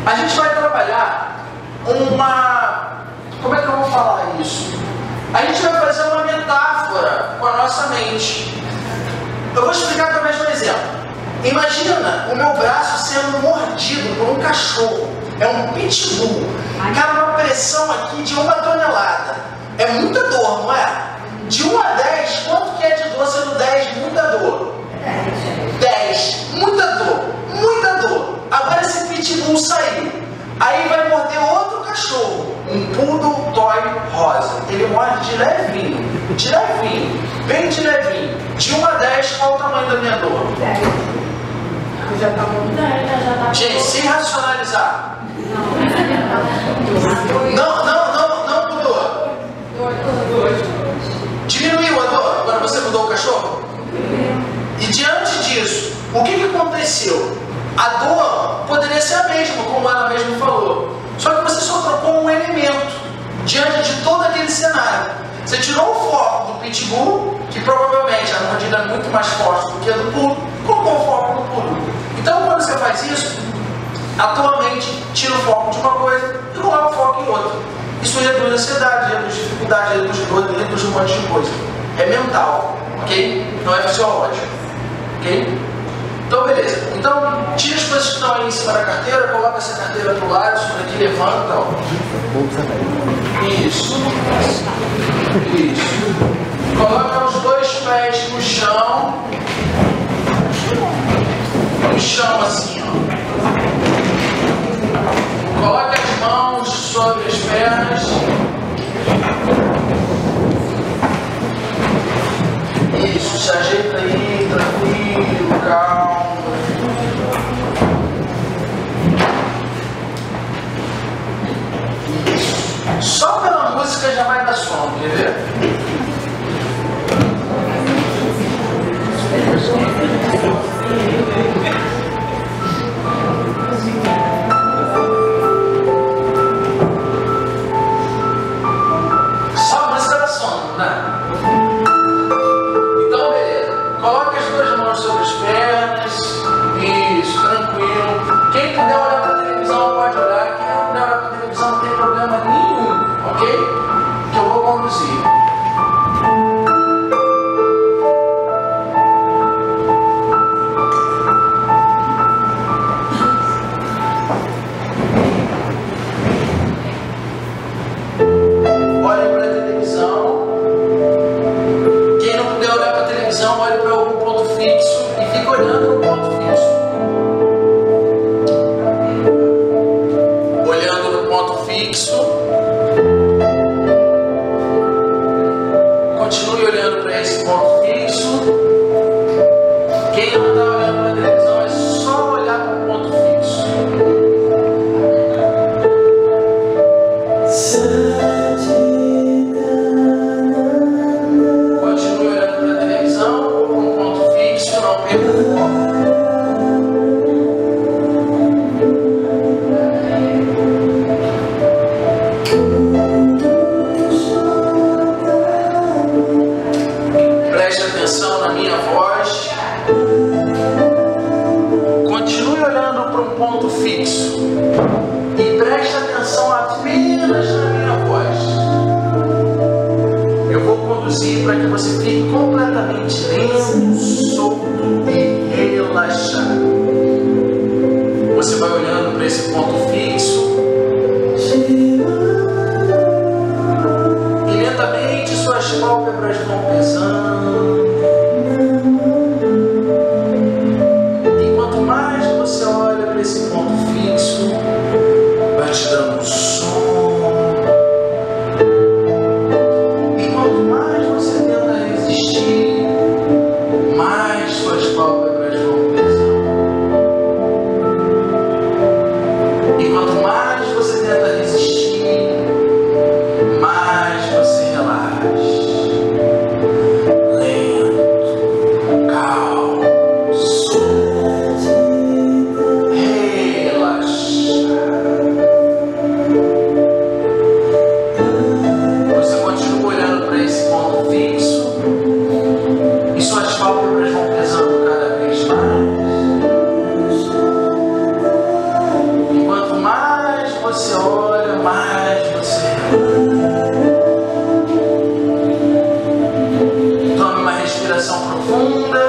A gente vai trabalhar como é que eu vou falar isso? A gente vai fazer uma metáfora com a nossa mente. Eu vou explicar através de um exemplo. Imagina o meu braço sendo mordido por um cachorro. É um pitbull. Cara, uma pressão aqui de 1 tonelada. É muita dor, não é? De 1 a 10, quanto que é de dor sendo 10? Muita dor. 10. Muita dor. Muita dor. Agora esse pitbull saiu. Aí vai morder outro cachorro. Um poodle toy rosa. Ele morde de levinho. De levinho. Bem de levinho. De 1 a 10, qual o tamanho da minha dor? 10. Já está muito 10, já está. Gente, sem racionalizar. Não mudou. Diminuiu a dor? Agora você mudou o cachorro? E diante disso, o que aconteceu? A dor poderia ser a mesma, como ela mesma falou. Só que você só trocou um elemento diante de todo aquele cenário. Você tirou o foco do pitbull, que provavelmente a mordida é muito mais forte do que a do poodle, e colocou o foco no poodle. Então, quando você faz isso, atualmente tira o foco de uma coisa e coloca o foco em outra. Isso reduz a ansiedade, reduz dificuldade, reduz dor, reduz um monte de coisa. É mental, ok? Não é fisiológico, ok? Então, beleza. Então, tira as coisas que estão aí em cima da carteira, coloca essa carteira para o lado, isso daqui levanta, ó. Isso. Isso. Coloca os dois pés no chão. No chão, assim, ó. Coloque as mãos sobre as pernas. Isso, se ajeita aí, tranquilo, calmo. Isso. Só pela música já vai dar sono, quer ver? Só a música dá sono, né? Então, beleza. Coloque as duas mãos sobre as pernas. Isso, tranquilo. Quem puder olhar para a televisão pode olhar. Quem não puder olhar para a televisão não tem problema nenhum, ok? Que eu vou conduzir. Olhe para a televisão. Quem não puder olhar para a televisão, olhe para algum ponto fixo e fique olhando no ponto fixo. Olhando no ponto fixo. Continue olhando para esse ponto fixo. Quem não está olhando para a televisão, é só olhar para o ponto fixo. Continue olhando para a televisão ou para um ponto fixo, não perca o foco. Preste atenção na minha voz. Continue olhando para um ponto fixo. E preste atenção apenas na minha voz. Eu vou conduzir para que você fique completamente lento, solto e relaxado. Você vai olhando para esse ponto fixo. E lentamente suas pálpebras vão pesando. E quanto mais você olha para esse ponto fixo, vai te dando um sono. E quanto mais você tenta resistir, mais suas pálpebras vão pesando. E quanto mais você tenta resistir, mais você relaxa. Lento, calmo, solto, relaxado. Você continua olhando para esse ponto fixo e suas pálpebras vão pesando cada vez mais. E quanto mais você olha, mais você relaxa. Tome uma respiração profunda.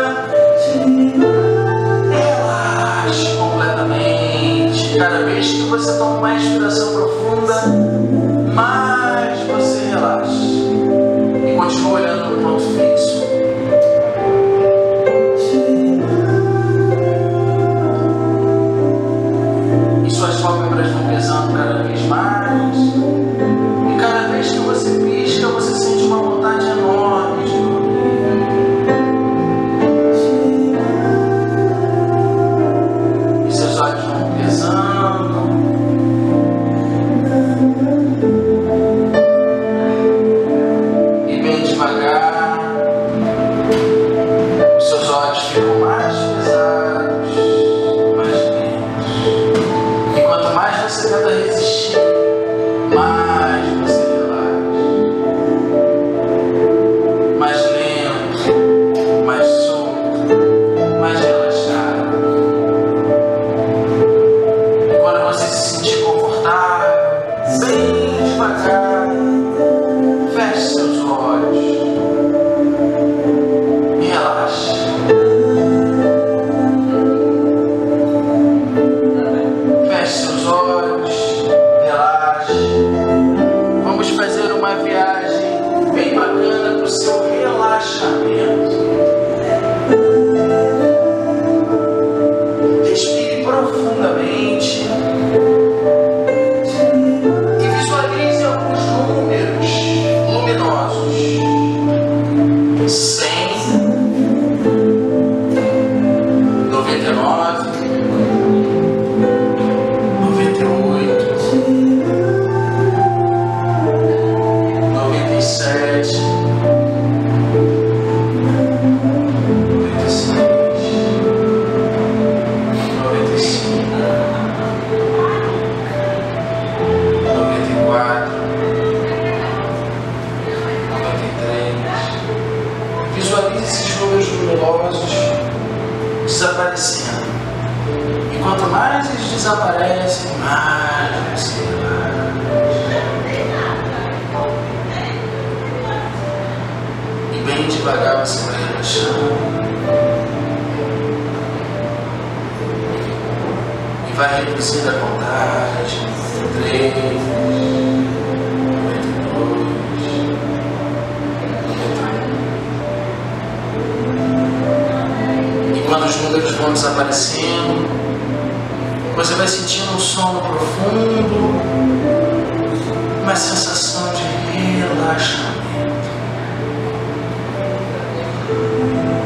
Relaxe completamente. Cada vez que você toma uma respiração profunda, mais você relaxa. E continua olhando no ponto fixo. E suas pálpebras vão pesando cada vez mais. E cada vez que você pisca, você sente uma vontade enorme de dormir. E seus olhos vão pesando. E bem devagar. desaparecendo. E quanto mais eles desaparecem, mais você relaxa. E bem devagar você vai relaxando. E vai reduzindo a contagem. 3, 92, 91. E quando os números vão desaparecendo, você vai sentindo um sono profundo, uma sensação de relaxamento,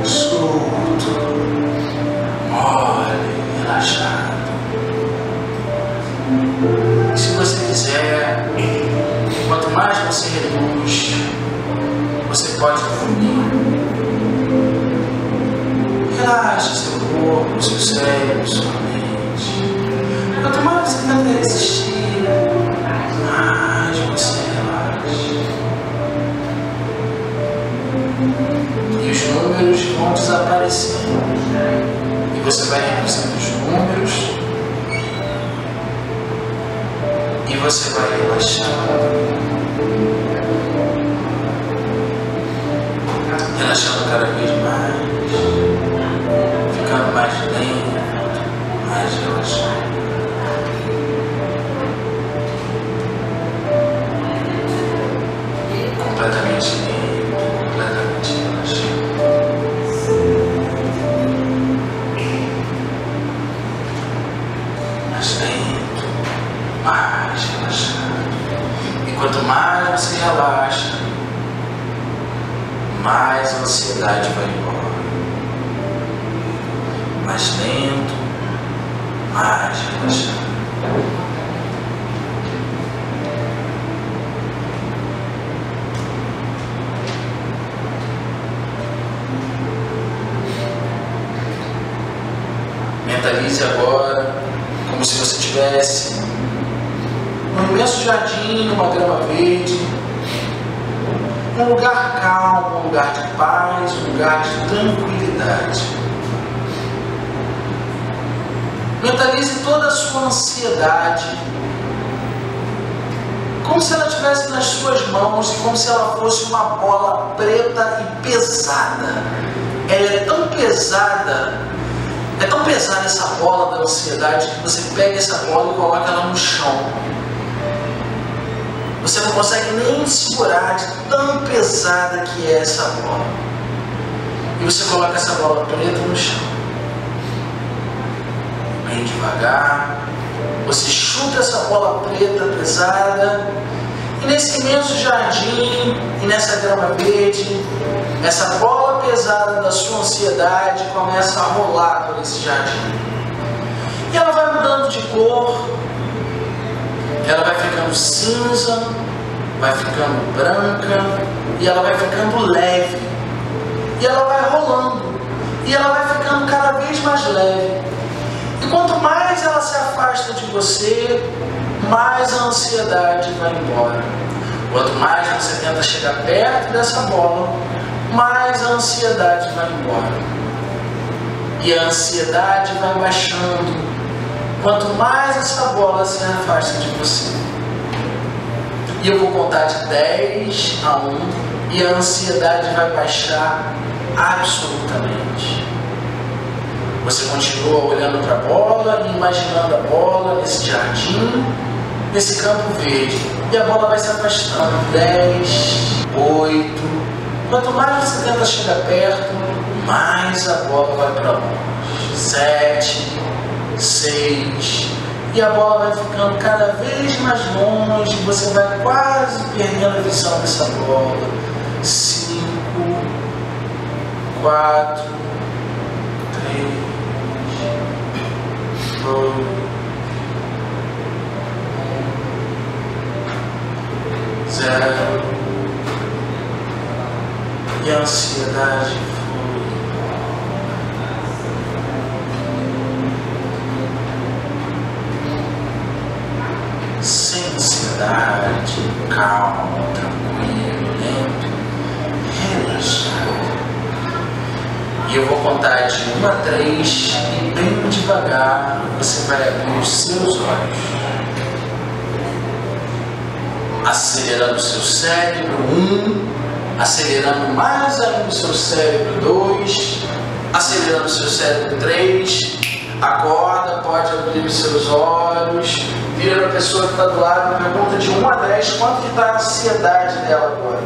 solto, mole, relaxado. E se você quiser, quanto mais você reduz, você pode dormir. Relaxe seu corpo, seu cérebro, sua mente. Quanto mais você tenta resistir, mais você relaxa. E os números vão desaparecendo. E você vai reduzindo os números. E você vai relaxando. Relaxando cada vez mais. Ficando mais lento, mais relaxado. Completamente lento, completamente relaxado. Mais lento, mais relaxado. E quanto mais você relaxa, mais a ansiedade vai embora. Mais lento, mais relaxado. Mentalize agora como se você estivesse num imenso jardim, numa grama verde, um lugar calmo, um lugar de paz, um lugar de tranquilidade. Mentalize toda a sua ansiedade, como se ela estivesse nas suas mãos e como se ela fosse uma bola preta e pesada. Ela é tão pesada essa bola da ansiedade, que você pega essa bola e coloca ela no chão. Você não consegue nem segurar de tão pesada que é essa bola. E você coloca essa bola preta no chão. Bem devagar, você chuta essa bola preta pesada, e nesse imenso jardim e nessa grama verde, essa bola pesada da sua ansiedade começa a rolar por esse jardim. E ela vai mudando de cor, ela vai ficando cinza, vai ficando branca, e ela vai ficando leve, e ela vai rolando, e ela vai ficando cada vez mais leve. E quanto mais ela se afasta de você, mais a ansiedade vai embora. Quanto mais você tenta chegar perto dessa bola, mais a ansiedade vai embora. E a ansiedade vai baixando, quanto mais essa bola se afasta de você. E eu vou contar de 10 a 1, e a ansiedade vai baixar absolutamente. Você continua olhando para a bola e imaginando a bola nesse jardim, nesse campo verde. E a bola vai se afastando. 10, 8. Quanto mais você tenta chegar perto, mais a bola vai para longe. 7, 6. E a bola vai ficando cada vez mais longe. Você vai quase perdendo a visão dessa bola. 5, 4, 3, 2, 1, 0. E a ansiedade foi. Sem ansiedade, calmo, tranquilo, lento, relaxado. E E eu vou contar de 1 a 3 e bem devagar você vai abrir os seus olhos. Acelerando o seu cérebro, 1, acelerando mais ainda o seu cérebro, 2, acelerando o seu cérebro, 3, acorda, pode abrir os seus olhos, vira para a pessoa que está do lado e pergunta de 1 a 10, quanto que está a ansiedade dela agora?